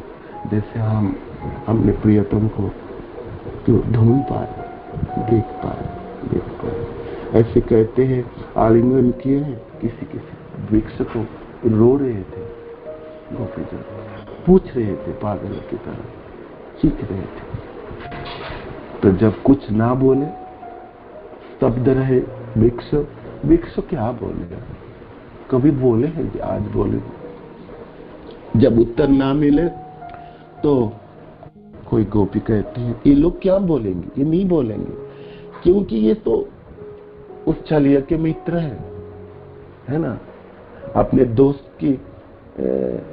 जैसे हमने प्रियतम को तो ढूंढ पाए, देख पाए। ऐसे कहते हैं, आलिंगन किए हैं किसी वृक्ष को, रो रहे थे गोपी जन, पूछ रहे थे पागल की तरह, चीख रहे थे। तो जब कुछ ना बोले, शब्द रहे वृक्ष क्या बोलेगा, कभी बोले हैं कि आज बोले। जब उत्तर ना मिले तो कोई गोपी कहते हैं, ये लोग क्या बोलेंगे, ये नहीं बोलेंगे, क्योंकि ये तो उस छलिया के मित्र है ना, अपने दोस्त की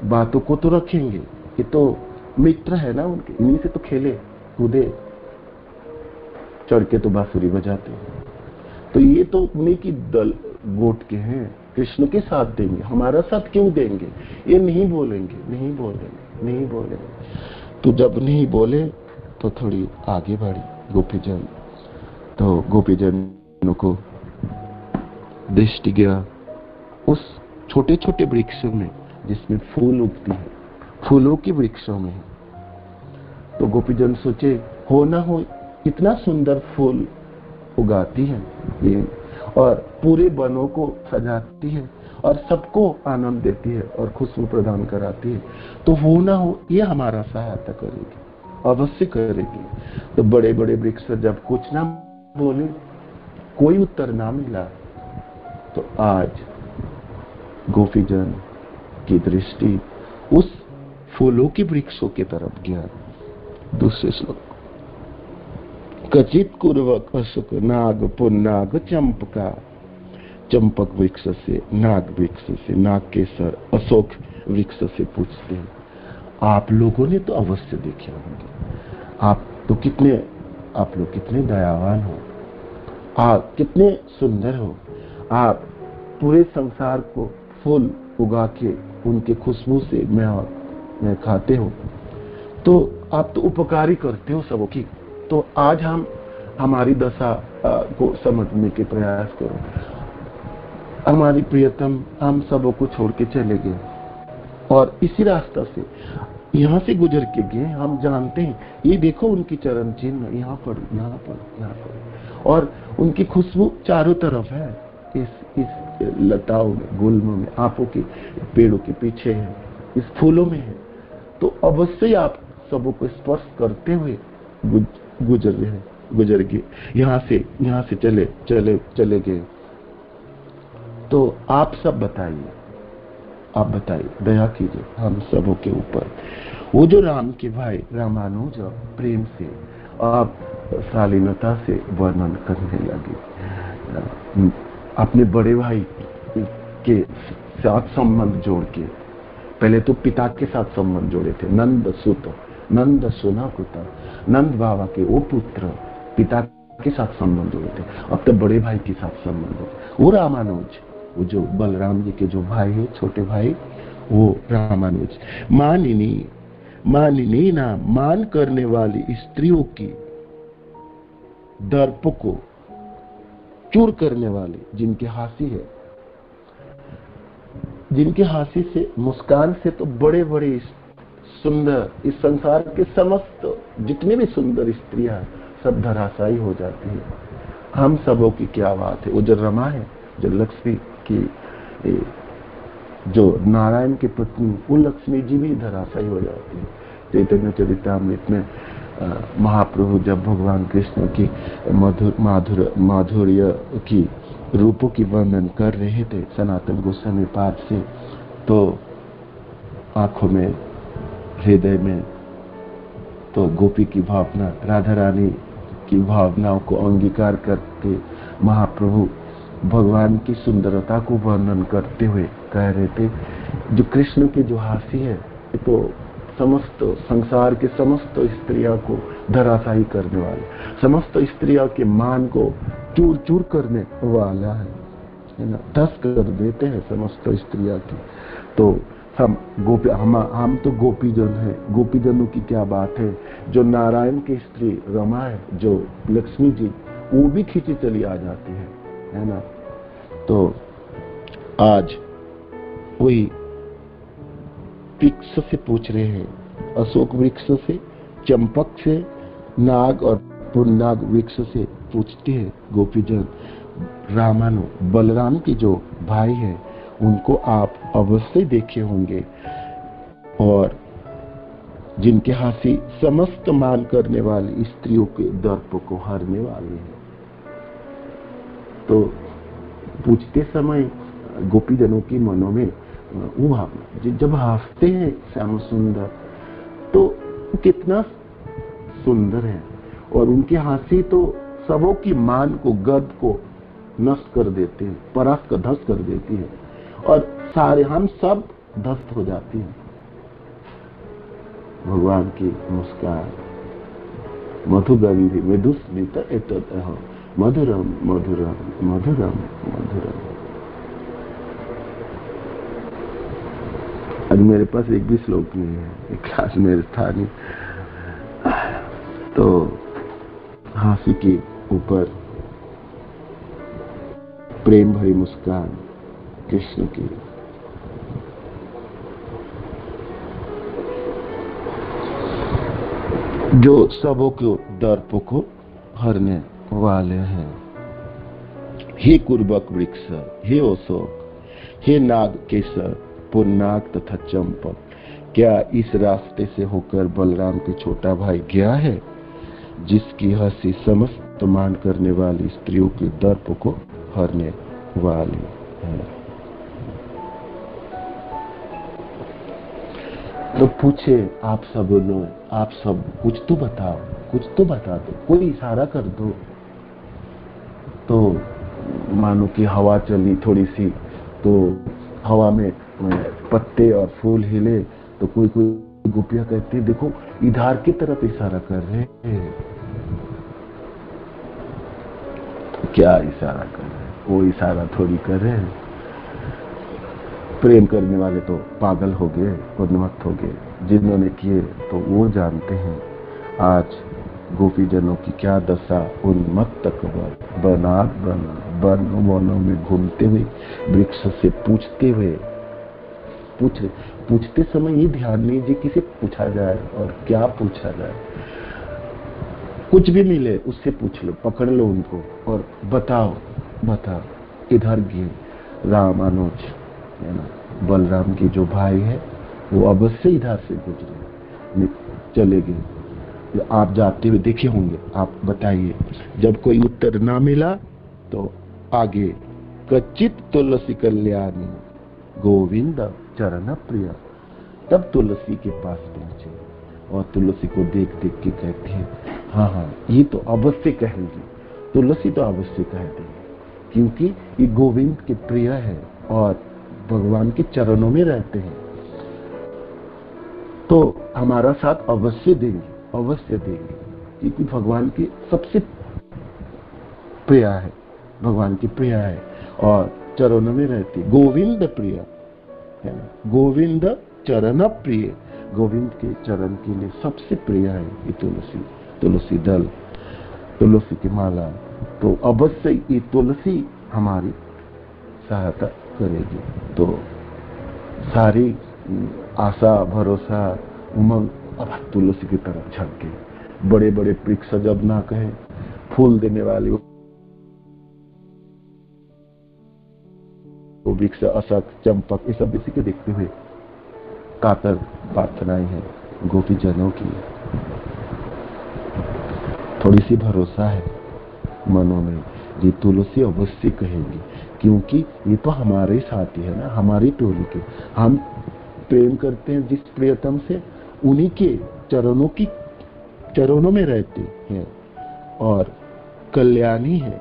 बातों को तो रखेंगे, ये तो मित्र है ना उनके, इन्हीं से तो खेले कूदे, चढ़ के तो बांसुरी बजाते हैं। तो ये तो उन्हीं की दल गोट के हैं, कृष्ण के साथ देंगे, हमारा साथ क्यों देंगे, ये नहीं बोलेंगे, नहीं बोलेंगे, नहीं बोलेंगे। तो जब नहीं बोले तो थोड़ी आगे बढ़ी गोपीजन, तो गोपीजनों को दृष्टि गया उस छोटे छोटे वृक्षों में जिसमें फूल उगती है, फूलों के वृक्षों में। तो गोपीजन सोचे, हो ना हो इतना सुंदर फूल उगाती है ये, और पूरे वनों को सजाती है और सबको आनंद देती है और खुशबू प्रदान कराती है, तो हो ना हो ये हमारा सहायता करेगी, अवश्य करेगी। तो बड़े बड़े वृक्ष जब कुछ ना बोले, कोई उत्तर ना मिला, तो आज गोपीजन की दृष्टि उस फूलों के वृक्षों की तरफ गया। दूसरे श्लोक, कचित कुर्वक अशोक नाग पुन्नाग चंपका, चंपक वृक्ष से, नाग वृक्ष से, नाग केसर अशोक वृक्ष से पूछते हैं, आप लोगों ने तो अवश्य देखे होंगे, आप लोग कितने दयावान हो, आप कितने सुंदर हो, आप पूरे संसार को फूल उगा के उनके खुशबू से मैं खाते हो, तो आप तो उपकारी करते हो सबों की। तो आज हम हमारी दशा को समझने के प्रयास करो। हमारी प्रियतम हम सबों को छोड़ के चले गए और इसी रास्ता से यहाँ से गुजर के गए, हम जानते हैं, ये देखो उनकी चरण चिन्ह यहाँ पर, यहाँ पर, यहाँ पर, और उनकी खुशबू चारों तरफ है, इस लताओं में, गुल्म में, आंखों के पेड़ों के पीछे है, इस फूलों में है। तो अवश्य आप सबों को स्पर्श करते हुए गुजर गए, यहाँ से चले गए। तो आप सब बताइए, दया कीजिए हम सबों के ऊपर। वो जो राम के भाई रामानुज प्रेम से आप शालीनता से वर्णन करने लगे, अपने बड़े भाई के साथ संबंध जोड़ के, पहले तो पिता के साथ संबंध जोड़े थे, नंद सुना पुत्र, नंद बाबा के वो पुत्र, पिता के साथ संबंध जोड़े थे, अब तो बड़े भाई के साथ संबंध। वो रामानुज, वो जो बलराम जी के जो भाई है, छोटे भाई, वो रामानुज। मानिनी ना मान करने वाली स्त्रियों की दर्प को चूर करने वाले, जिनकी हंसी है, जिनकी हंसी से, मुस्कान से तो बड़े बड़े सुंदर, इस संसार के समस्त जितने भी सुंदर स्त्रियां सब धराशायी हो जाती है। हम सबों की क्या बात है, वो जो रमा है, जो लक्ष्मी की, जो नारायण की पत्नी, वो लक्ष्मी जी भी धराशायी हो जाती है। चैतन्य चरितामृत में महाप्रभु जब भगवान कृष्ण की माधुर्य की रूपों की वर्णन कर रहे थे सनातन गोस्वामी पाद से, तो आंखों में, हृदय में तो गोपी की भावना, राधा रानी की भावनाओं को अंगीकार करके महाप्रभु भगवान की सुंदरता को वर्णन करते हुए कह रहे थे जो कृष्ण की जो हंसी है ये तो समस्त संसार के समस्त स्त्रियों को धराशायी करने वाले, समस्त स्त्रियों के मान को चूर चूर करने वाला है ना, धस कर देते हैं समस्त स्त्रियों की। तो हम तो गोपीजन हैं, गोपीजनों की क्या बात है। जो नारायण की स्त्री रमा है, जो लक्ष्मी जी, वो भी खींची चली आ जाती है ना। तो आज वही वृक्ष से पूछ रहे हैं, अशोक वृक्ष से, चंपक से, नाग और पुन्नाग वृक्ष से पूछते हैं गोपीजन, रामानु बलराम की जो भाई है उनको आप अवश्य देखे होंगे, और जिनके हंसी समस्त मान करने वाली स्त्रियों के दर्प को हरने वाली है। तो पूछते समय गोपीजनों की मनों में वो भावना, जब हंसते हैं श्याम सुंदर तो कितना सुंदर है, और उनकी हंसी तो सबों की मान को, गद को नष्ट कर देते हैं, परास्त का ध्वस्त कर देती है, और सारे हम सब ध्वस्त हो जाते हैं। भगवान की मुस्कान मधुगरी भी मधुस्मित एतत् मधुरम मधुरम मधुरम मधुरम। आज मेरे पास एक भी श्लोक नहीं है, एक क्लास में था नहीं, तो हंसी के ऊपर प्रेम भरी मुस्कान कृष्ण की। जो सबों के दर्प को हरने वाले हैं। हे कुर्बक वृक्ष, हे अशोक, हे नाग केसर, पुन्नाग तथा चंपक, क्या इस रास्ते से होकर बलराम के छोटा भाई गया है, जिसकी हंसी समस्त मान करने वाली स्त्रियों के दर्प को हरने वाली है। तो पूछे आप सब लोग, आप सब कुछ तो बताओ, कुछ तो बता दो, कोई इशारा कर दो। तो मानो कि हवा चली थोड़ी सी, तो हवा में पत्ते और फूल हिले, तो कोई कोई गोपियां कहती है देखो इधर की तरफ इशारा कर रहे हैं। तो क्या इशारा कर रहे हैं, वो इशारा थोड़ी कर रहे हैं। प्रेम करने वाले तो पागल हो गए, उन्मत्त हो गए, जिन्होंने किए तो वो जानते हैं। आज गोपीजनों की क्या दशा, उन्मत्त कबर बनात बना वन वनों में घूमते हुए वृक्ष से पूछते समय ये ध्यान लीजिए किसे पूछा जाए और क्या पूछा जाए। कुछ भी मिले उससे पूछ लो, पकड़ लो उनको और बताओ इधर गए रामानुज है ना, बलराम के जो भाई है वो अवश्य इधर से गुजरे, चले गए। आप जाते हुए देखे होंगे, आप बताइए। जब कोई उत्तर ना मिला तो आगे कच्चित तुलसी कल्याणी गोविंद चरण प्रिय, तब तुलसी के पास पहुंचे और तुलसी को देख देख के कहते हैं हाँ ये तो अवश्य कहेंगे, तुलसी तो अवश्य कह देंगे, क्योंकि ये गोविंद के प्रिय है और भगवान के चरणों में रहते हैं, तो हमारा साथ अवश्य देंगे, क्योंकि भगवान की सबसे प्रिय है, भगवान की प्रिय है और चरणों में रहती, गोविंद प्रिय है ना, गोविंद चरण प्रिय, गोविंद के चरण के लिए सबसे प्रिय है ये तुलसी दल, तुलसी की माला। तो अवश्य ये तुलसी हमारी सहायता करेगी। तो सारी आशा भरोसा उमंग अब तुलसी की तरफ झलके। बड़े बड़े वृक्ष जब ना कहे, फूल देने वाले वो वृक्ष, अशोक, चंपक, ये सब इसी के देखते हुए कातर प्रार्थनाएं हैं गोपीजनों की। थोड़ी सी भरोसा है मनों में, ये तुलसी अवश्य कहेंगी, क्योंकि ये तो हमारे साथी है ना, हमारी टोली के। हम प्रेम करते हैं जिस प्रियतम से, उन्हीं के चरणों में रहते हैं और कल्याणी है,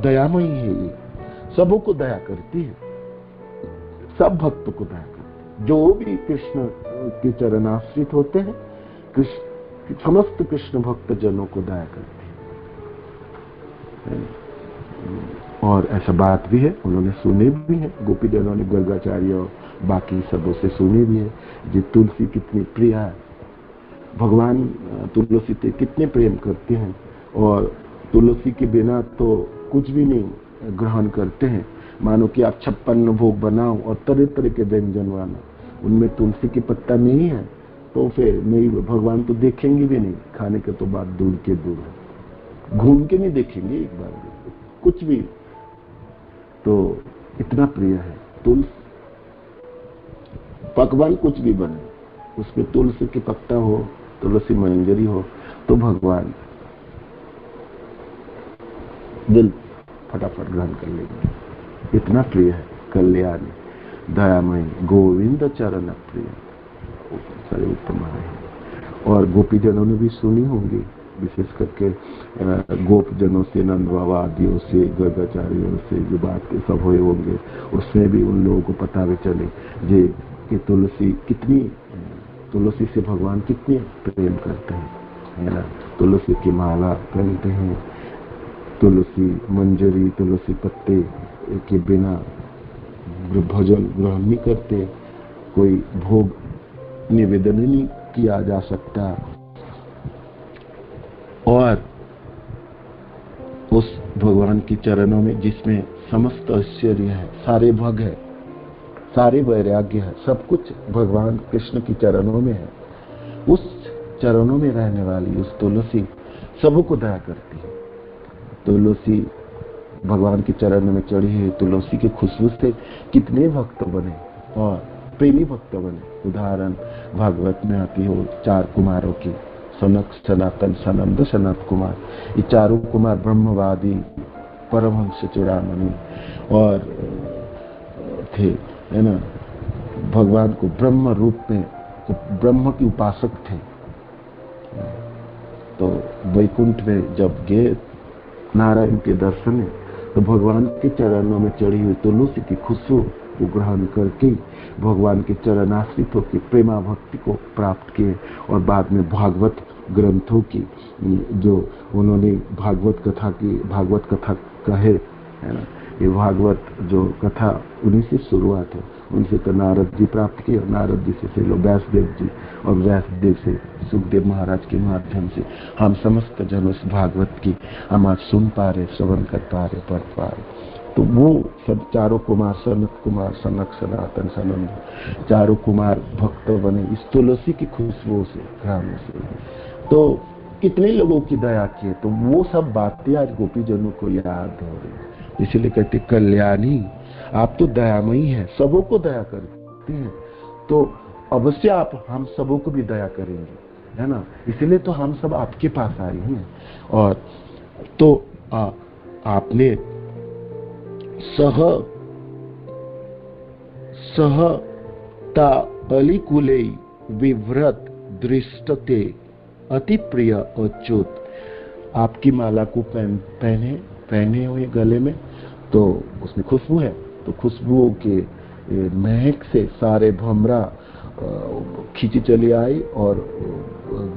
दयामयी है, ये सबों को दया करती है, सब भक्तों को दया करती है। जो भी कृष्ण के चरणाश्रित होते हैं, समस्त कृष्ण भक्त जनों को दया करते हैं। और ऐसा बात भी है, उन्होंने सुने भी है, गोपी जनों ने गर्गाचार्य और बाकी सबों से सुनी भी है कि तुलसी कितनी प्रिय है, भगवान तुलसी से कितने प्रेम करते हैं और तुलसी के बिना तो कुछ भी नहीं ग्रहण करते हैं। मानो कि आप 56 भोग बनाओ और तरह तरह के व्यंजन बनाओ, उनमें तुलसी की पत्ता नहीं है तो फिर नहीं, भगवान तो देखेंगे भी नहीं, खाने के तो बात दूर के दूर है, घूम के नहीं देखेंगे एक बार कुछ भी। तो इतना प्रिय है तुलसी। पकवान कुछ भी बने, उसमें तुलसी की पत्ता हो, तुलसी मंजरी हो, तो भगवान दिल फटाफट ग्रहण कर लेंगे। इतना प्रिय है कल्याणी दयामयी गोविंद चरण प्रिय, सारे उत्तम है। और गोपी जनों ने भी सुनी होंगी, विशेष करके गोप जनों से, नंद बाबा आदियों से, गर्गाचार्यों से जो बात सब हुए होंगे, उसमें भी उन लोगों को पता भी चले जे कि तुलसी से भगवान कितने प्रेम करते हैं, है ना। तुलसी की माला पहनते हैं, तुलसी मंजरी, तुलसी पत्ते के बिना भोजन ग्रहण नहीं करते, कोई भोग निवेदन नहीं किया जा सकता। और उस भगवान के चरणों में जिसमें समस्त ऐश्वर्य है, सारे भग है, सारे वैराग्य है, सब कुछ भगवान कृष्ण के चरणों में है। उस चरणों में रहने वाली उस तुलसी सबको दया करती है। तुलसी भगवान के चरण में चढ़ी है, तुलसी की खुशबू से कितने भक्त बने और प्रेमी भक्त बने। उदाहरण भागवत में आती हो 4 कुमारों की, सनक, सनातन, सनंद, सनत कुमार। ये चारों कुमार ब्रह्मवादी परमहंस चूड़ामणि और थे, है ना। भगवान को ब्रह्म रूप में, ब्रह्म के उपासक थे। तो वैकुंठ में जब गए नारायण के दर्शन में, तो भगवान के चरणों में चढ़ी हुई तुलसी की खुशबू को ग्रहण करके भगवान के चरणाश्रित होकर प्रेमा भक्ति को प्राप्त किए। और बाद में भागवत ग्रंथों की जो उन्होंने भागवत कथा कहे, है ना, ये भागवत जो कथा उन्हीं से शुरुआत है। उनसे तो नारद जी प्राप्त किए, और नारद जी से लो व्यासदेव जी, और व्यासदेव से सुखदेव महाराज के माध्यम से हम समस्त जन उस भागवत की हम आज सुन पा रहे, श्रवण कर पा रहे, पढ़ पा रहे। तो वो सब चारों कुमार, सनत कुमार, सनक, सनातन, सनंद, चारों कुमार भक्त बने इस तुलसी की खुशबू से, घ्राण से। तो कितने लोगों की दया की है, तो वो सब बातें आज गोपी जनों को याद हो रही। इसलिए कहते कल्याणी आप तो दयामयी हैं, सबों को दया करते हैं, तो अवश्य आप हम सबों को भी दया करेंगे, है ना। इसलिए तो हम सब आपके पास आए हैं। और तो आपने सहता अलिकुले विव्रत दृष्टते अति प्रिय अच्युत। आपकी माला को पहने हुए गले में, तो उसमें खुशबू है, तो खुशबुओं के महक से सारे भमरा खींची चली आई और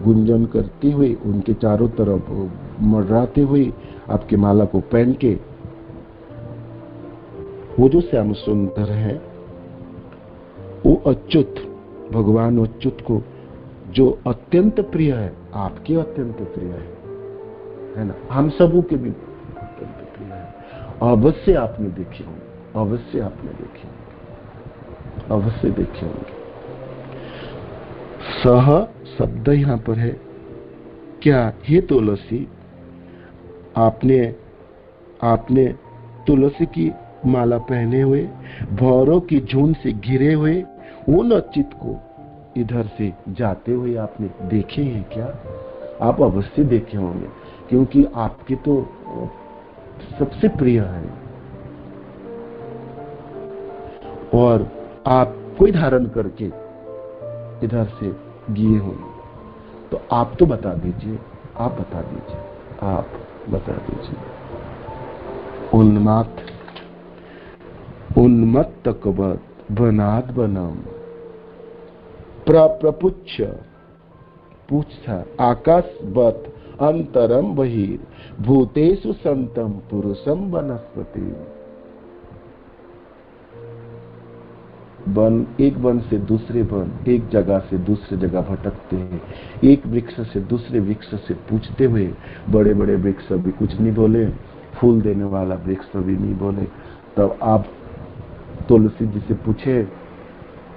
गुंजन करती हुई उनके चारों तरफ मंडराते हुई आपकी माला को पहन के, वो जो श्याम सुंदर है, वो अच्युत, भगवान अच्युत को जो अत्यंत प्रिय है, आपके अत्यंत प्रिय है ना, हम सबों के भी अत्यंत प्रिय है। अवश्य आपने देखे होंगे, अवश्य आपने देखे होंगे, अवश्य देखे होंगे। सह शब्द यहां पर है क्या? हे तुलसी, आपने तुलसी की माला पहने हुए, भौरों की झुंड से घिरे हुए उन अच्युत को इधर से जाते हुए आपने देखे हैं क्या? आप अवश्य देखे होंगे, क्योंकि आपके तो सबसे प्रिय है और आप कोई धारण करके इधर से गए होंगे। तो आप तो बता दीजिए, आप बता दीजिए, आप बता दीजिए। उन्मत्त कबत बनाद बनाम प्रपुच्छ पूछा आकाशवत अंतरम बहिर भूतेषु संतम पुरुषम वनस्पति। वन, एक वन से दूसरे वन, एक जगह से दूसरी जगह भटकते हैं, एक वृक्ष से दूसरे वृक्ष से पूछते हुए। बड़े बड़े वृक्ष भी कुछ नहीं बोले, फूल देने वाला वृक्ष भी नहीं बोले। तब आप तुलसी जी से पूछे,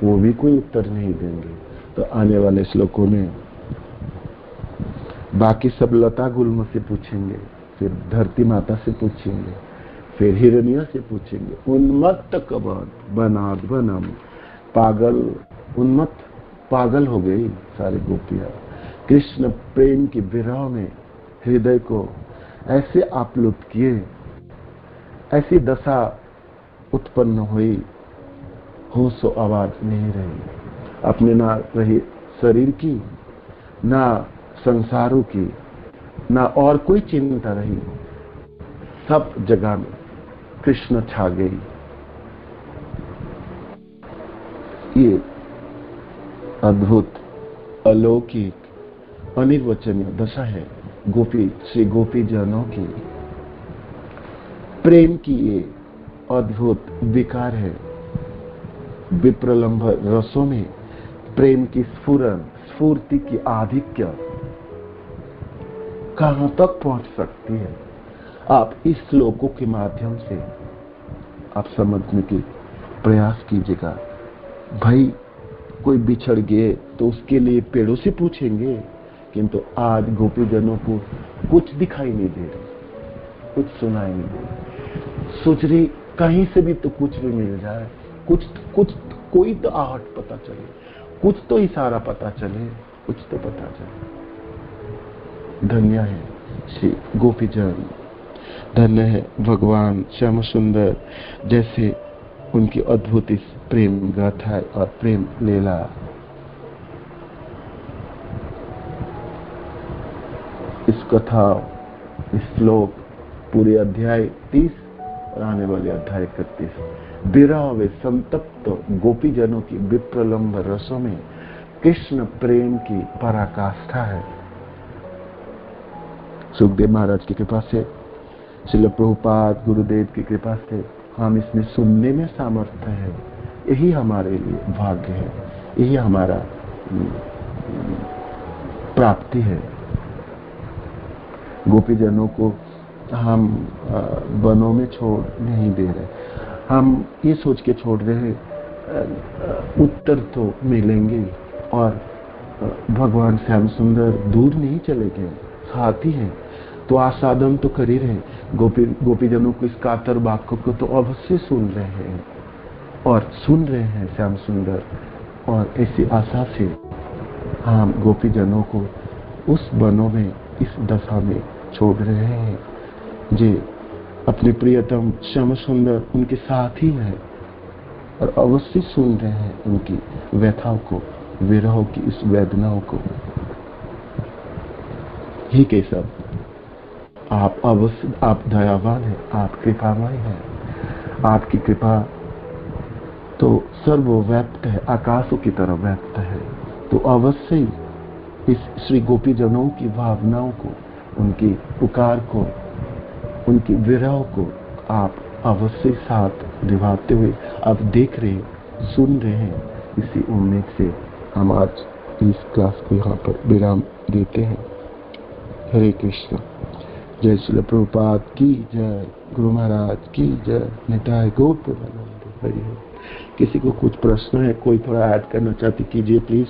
वो भी कोई उत्तर नहीं देंगे। तो आने वाले श्लोकों में बाकी सब लता गुल्म से पूछेंगे, फिर धरती माता से पूछेंगे, फिर हिरण्य से पूछेंगे। उन्मत्त कबन बनाद बनम, पागल उन्मत्त पागल हो गई सारी गोपियां। कृष्ण प्रेम की विरह में हृदय को ऐसे आप्लुत किए, ऐसी दशा उत्पन्न हुई, होश आवाज नहीं रही। अपने ना रही शरीर की, ना संसारों की, ना और कोई चिंता रही। सब जगह में कृष्ण छा गई। ये अद्भुत अलौकिक अनिर्वचनीय दशा है गोपी श्री गोपी जनों की। प्रेम की ये अद्भुत विकार है। विप्रलंभ रसों में प्रेम की स्फूर्ति की आधिक्य कहां तक पहुंच सकती है, आप इस श्लोकों के माध्यम से आप समझने की प्रयास कीजिएगा। भाई कोई बिछड़ गए तो उसके लिए पेड़ों से पूछेंगे, किंतु आज गोपी जनों को कुछ दिखाई नहीं दे रही, कुछ सुनाई नहीं दे रही। सोच रही कहीं से भी तो कुछ भी मिल जाए, कुछ कोई तो आहट पता चले, कुछ तो इशारा पता चले, कुछ तो पता चले। धन्य है श्री गोपीजन, धन्य है भगवान श्याम सुंदर, जैसे उनकी अद्भुत इस प्रेम गाथा और प्रेम लीला। इस कथा, इस श्लोक, पूरे अध्याय 30 और आने वाले अध्याय 31 विरह व संतप्त गोपीजनों की विप्रलंब रसों में कृष्ण प्रेम की पराकाष्ठा है। सुखदेव महाराज की कृपा से, श्रील प्रभुपाद गुरुदेव की कृपा से हम इसमें सुनने में सामर्थ्य है। यही हमारे लिए भाग्य है, यही हमारा प्राप्ति है। गोपीजनों को हम वनों में छोड़ नहीं दे रहे, हम ये सोच के छोड़ रहे हैं उत्तर तो मिलेंगे, और भगवान श्याम सुंदर दूर नहीं चले गए, साथ ही हैं। तो आसादन तो कर ही रहे, गोपीजनों को इस कातर वाक्य को तो अवश्य सुन रहे हैं और सुन रहे हैं श्याम सुंदर। और ऐसी आशा से हम गोपीजनों को उस वनों में, इस दशा में छोड़ रहे हैं, जे अपने प्रियतम श्याम सुंदर उनके साथ ही है और अवश्य सुन रहे हैं उनकी व्यथाओं को, विरह की इस वेदनाओं को। ही केशव, आप अवश्य, आप दयावान हैं, आप कृपामय हैं। आपकी कृपा तो सर्वव्याप्त है, आकाशों की तरह व्याप्त है। तो अवश्य इस श्री गोपीजनों की भावनाओं को, उनकी पुकार को, उनकी विरह को आप अवश्य साथ निभाते हुए आप देख रहे, सुन रहे हैं। इसी उम्मीद से हम आज इस क्लास को यहाँ पर विराम देते हैं। हरे कृष्ण। जय श्री प्रभुपाद की जय, गुरु महाराज की जय, निताय गौर प्रेमानंद। हरि हरि। किसी को कुछ प्रश्न है, कोई थोड़ा ऐड करना चाहती कीजिए प्लीज।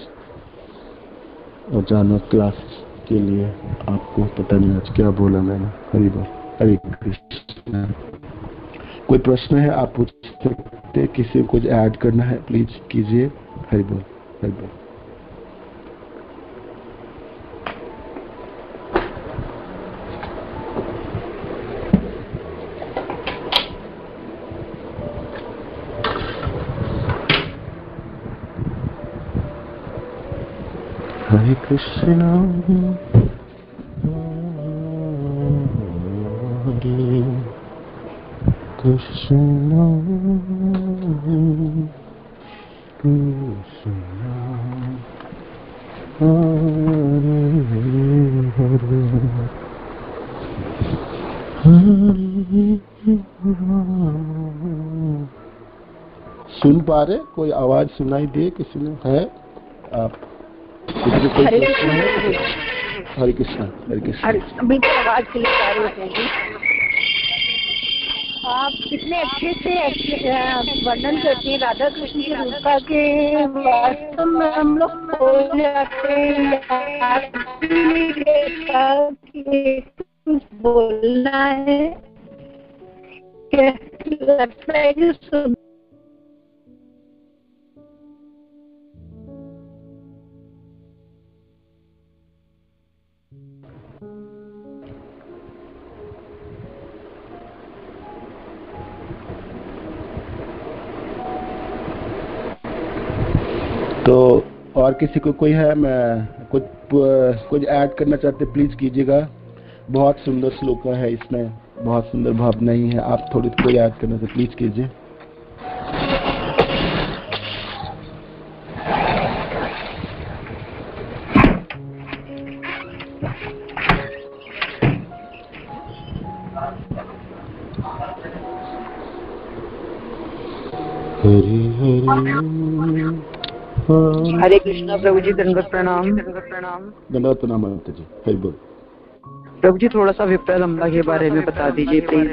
और जानो क्लास के लिए आपको पता नहीं आज क्या बोला मैंने। हरि बोल। हरे कृष्ण। कोई प्रश्न है आप पूछ सकते हैं, किसी को कुछ ऐड करना है प्लीज कीजिए। हरि बोल। हरि बोल। हरे कृष्ण हरे कृष्ण कृष्ण सुन पा रहे? कोई आवाज सुनाई दे किसी ने? है आप किसी कोई हरे प्रश्न है? हरे कृष्णा, हरे कृष्णा। अभी तो आवाज क्लियर आ रही होगी। आप कितने अच्छे से वर्णन करते हैं राधा कृष्ण की रूपा के। वास्तव में हम लोग खो जाते हैं, कुछ बोलना है, लगता है कि तो और किसी को कोई है? मैं कुछ ऐड करना चाहते प्लीज कीजिएगा। बहुत सुंदर श्लोक है, इसमें बहुत सुंदर भावना ही है। आप थोड़ी कोई ऐड करना चाहते प्लीज कीजिए। हरे कृष्णा प्रभु जी, दंडवत प्रणाम। दंडवत प्रणाम अनंत जी। हरि बोल। प्रभु जी थोड़ा सा विप्रालंबा के बारे में बता दीजिए प्लीज।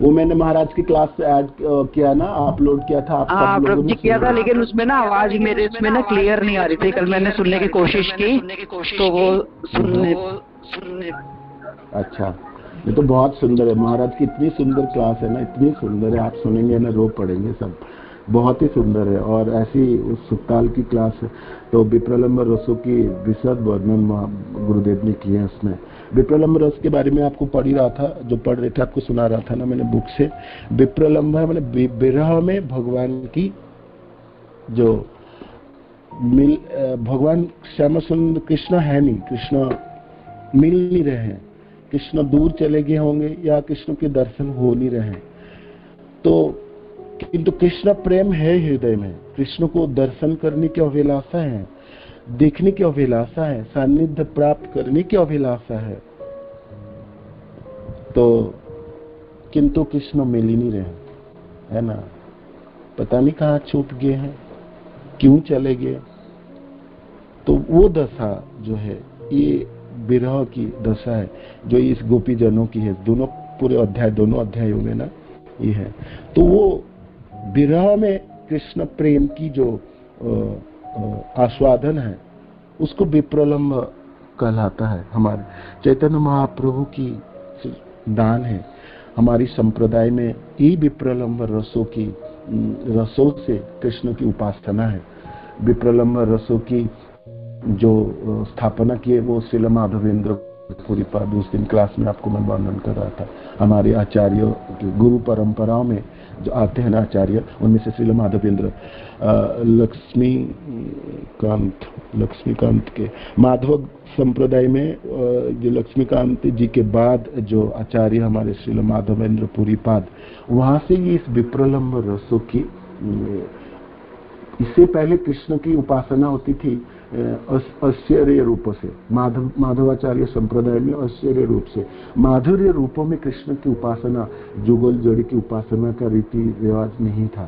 वो मैंने महाराज की क्लास से ऐड किया ना, अपलोड किया था। आप हाँ प्रभु जी किया था, लेकिन उसमें ना आवाज मेरे इसमें ना क्लियर नहीं आ रही थी। कल मैंने सुनने की कोशिश की तो वो सुनने अच्छा, ये तो बहुत सुंदर है। महाराज की इतनी सुंदर क्लास है ना, इतनी सुंदर है, आप सुनेंगे ना रो पड़ेंगे सब। बहुत ही सुंदर है। और ऐसी उस सुक्ताल की क्लास है तो विप्रलंब रसों की विशद वर्णन गुरुदेव ने किए हैं उसमें। विप्रलंब रस के बारे में आपको पढ़ ही रहा था, जो पढ़ रहे थे आपको सुना रहा था ना मैंने बुक से। विप्रलंब है मैंने विरह में भगवान की जो भगवान श्याम सुंदर कृष्ण है नहीं, कृष्ण मिल नहीं रहे हैं, कृष्ण दूर चले गए होंगे या कृष्ण के दर्शन हो नहीं रहे हैं। तो किंतु कृष्ण प्रेम है हृदय में, कृष्ण को दर्शन करने की अभिलाषा है, देखने की अभिलाषा है, सानिध्य प्राप्त करने की अभिलाषा है। तो किंतु कृष्ण मिल ही नहीं रहे, है ना। पता नहीं कहाँ छूट गए हैं, क्यों चले गए। तो वो दशा जो है, ये विरह की दशा है जो इस गोपी जनों की है। दोनों पूरे अध्याय, दोनों अध्यायों में ना ये है। तो वो विरह में कृष्ण प्रेम की जो आस्वादन है उसको विप्रलंब कहलाता है। हमारे चैतन्य महाप्रभु की दान है हमारी संप्रदाय में। ये विप्रलंब रसों से कृष्ण की उपासना है। विप्रलंब रसों की जो स्थापना की है वो श्रील माधवेंद्र पुरीपाद, उस दिन क्लास में आपको मैं वर्णन कर रहा था। हमारे आचार्यों गुरु परंपराओं में जो आते हैं ना आचार्य, उनमें से श्रील माधवेंद्र लक्ष्मीकांत के माधव संप्रदाय में जो लक्ष्मीकांत जी के बाद जो आचार्य हमारे श्रील माधवेंद्र पुरीपाद, वहां से ये इस विप्रलंब रसों की, इससे पहले कृष्ण की उपासना होती थी ऐश्वर्य रूप से। माधवाचार्य संप्रदाय में ऐश्वर्य रूप से, माधुर्य रूपों में कृष्ण की उपासना, जुगल जड़ी की उपासना का रीति रिवाज नहीं था।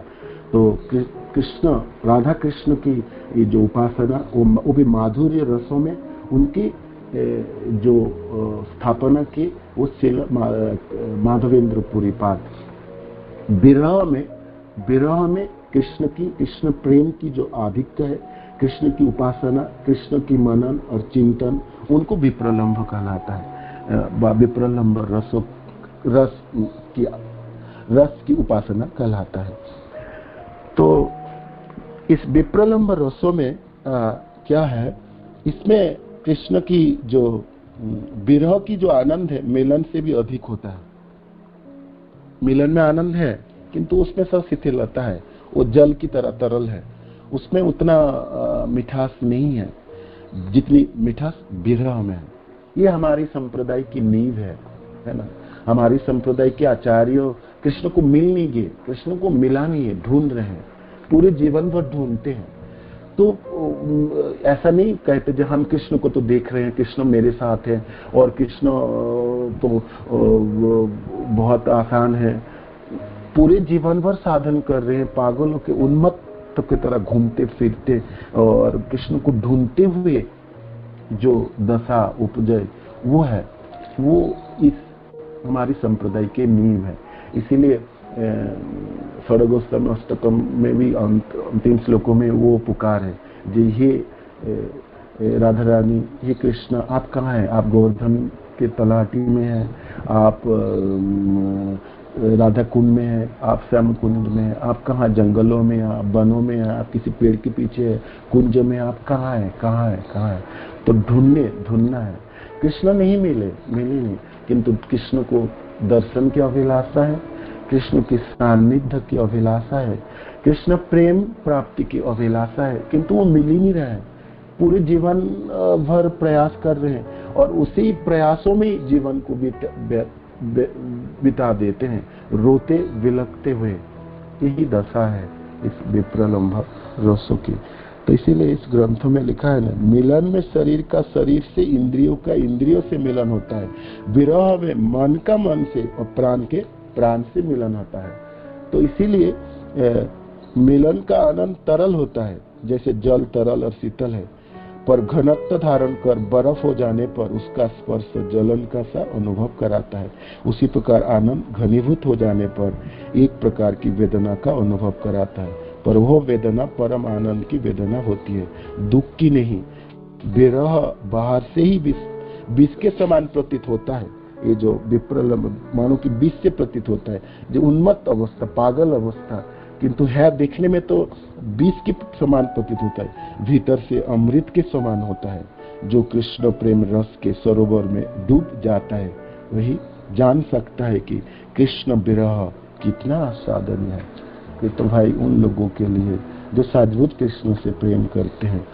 तो कृष्ण, राधा कृष्ण की ये जो उपासना वो भी माधुर्य रसों में उनकी जो स्थापना की, वो माधवेंद्र पुरीपाद। विरह में कृष्ण प्रेम की जो आधिक्य है, कृष्ण की उपासना, कृष्ण की मनन और चिंतन, उनको विप्रलंब कहलाता है। विप्रलंब रस की उपासना कहलाता है। तो इस विप्रलंब रसों में क्या है, इसमें कृष्ण की जो विरह की जो आनंद है मिलन से भी अधिक होता है। मिलन में आनंद है किंतु उसमें सब शिथिलता है, वो जल की तरह तरल है, उसमें उतना मिठास नहीं है जितनी मिठास विरह में है। ये हमारी संप्रदाय की नींव है ना। हमारी संप्रदाय के आचार्यों कृष्ण को मिल नहीं गए, कृष्ण को मिला नहीं है, ढूंढ रहे हैं, पूरे जीवन भर ढूंढते हैं। तो ऐसा नहीं कहते जो हम कृष्ण को तो देख रहे हैं, कृष्ण मेरे साथ है और कृष्ण तो बहुत आसान है। पूरे जीवन भर साधन कर रहे हैं, पागलों के उन्मत्त की तरह घूमते फिरते और कृष्ण को ढूंढते हुए जो दशा उपजे वो है, वो इस हमारी संप्रदाय के नींव है। इसीलिए षोडशोत्तम अष्टकम में भी अंतिम श्लोकों में वो पुकार है जी, हे राधा रानी, हे कृष्ण, आप कहाँ हैं? आप गोवर्धन के तलहटी में हैं, आप राधा कुंड में है, आप श्याम कुंड में है, आप कहाँ? जंगलों में, आप वनों में है, आप किसी पेड़ के पीछे है, कुंज में, आप कहाँ है? कहाँ है? कहाँ है? तो ढूंढना है। कृष्ण नहीं मिले नहीं, किंतु कृष्ण को दर्शन की अभिलाषा है, कृष्ण की सान्निध्य की अभिलाषा है, कृष्ण प्रेम प्राप्ति की अभिलाषा है, किंतु वो मिल ही नहीं रहा है। पूरे जीवन भर प्रयास कर रहे हैं और उसी प्रयासों में जीवन को बिता देते हैं, रोते विलखते हुए। यही दशा है इस विप्रलंभ रसों की। तो इसीलिए इस ग्रंथ में लिखा है ना, मिलन में शरीर का शरीर से, इंद्रियों का इंद्रियों से मिलन होता है, विरह में मन का मन से और प्राण के प्राण से मिलन होता है। तो इसीलिए मिलन का आनंद तरल होता है, जैसे जल तरल और शीतल है, पर घनत्व धारण कर बर्फ हो जाने पर उसका स्पर्श जलन का सा अनुभव कराता है। उसी प्रकार आनंद घनीभूत हो जाने पर एक प्रकार की वेदना का अनुभव कराता है, पर वह वेदना परम आनंद की वेदना होती है, दुख की नहीं। विरह बाहर से ही विष के समान प्रतीत होता है। ये जो विप्रलंब मानो कि विष से प्रतीत होता है, जो उन्मत्त अवस्था, पागल अवस्था, किंतु है देखने में तो विष के समान प्रतीत होता है, भीतर से अमृत के समान होता है। जो कृष्ण प्रेम रस के सरोवर में डूब जाता है वही जान सकता है कि कृष्ण विरह कितना आस्वादनीय है। कि तो भाई उन लोगों के लिए जो सचमुच कृष्ण से प्रेम करते हैं,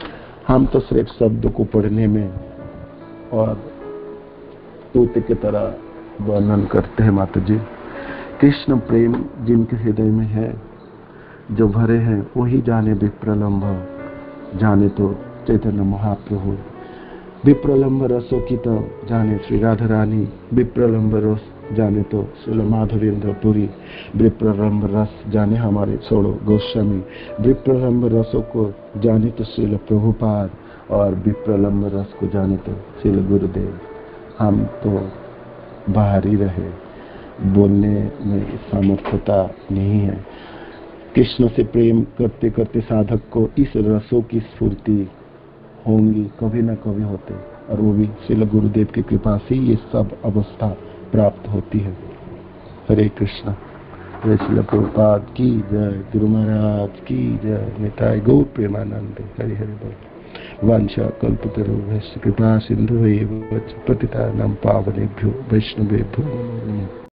हम तो सिर्फ शब्द को पढ़ने में और तोते की तरह वर्णन करते हैं। माता जी, कृष्ण प्रेम जिनके हृदय में है, जो भरे हैं, वही जाने विप्रलंभ, जाने तो चैतन्य महाप्रभु। विप्रलंभ रसों की तो जाने श्री राधा रानी, विप्रलंभ रस जाने तो श्रील माधवेंद्र पुरी, विप्रलंभ रस जाने हमारे छोड़ो गोस्वामी, विप्रलंभ रसों को जाने तो श्रील प्रभुपाद, और विप्रलंभ रस को जाने तो श्रील गुरुदेव। हम तो बाहर ही रहे, बोलने में सामर्थ्यता नहीं है। कृष्ण से प्रेम करते करते साधक को इस रसों की स्फूर्ति होंगी, कभी न कभी होते, और वो भी श्रील गुरुदेव की कृपा से ये सब अवस्था प्राप्त होती है। हरे कृष्णा। जय श्रील प्रभुपाद की जय, गुरु महाराज की जय, निताय गौर प्रेमानंद। हरि हरि बोल। वांछा कल्पतरुभ्यश्च कृपा सिंधुभ्यैव च पतितानां पावनेभ्यो वैष्णवेभ्यो नमो।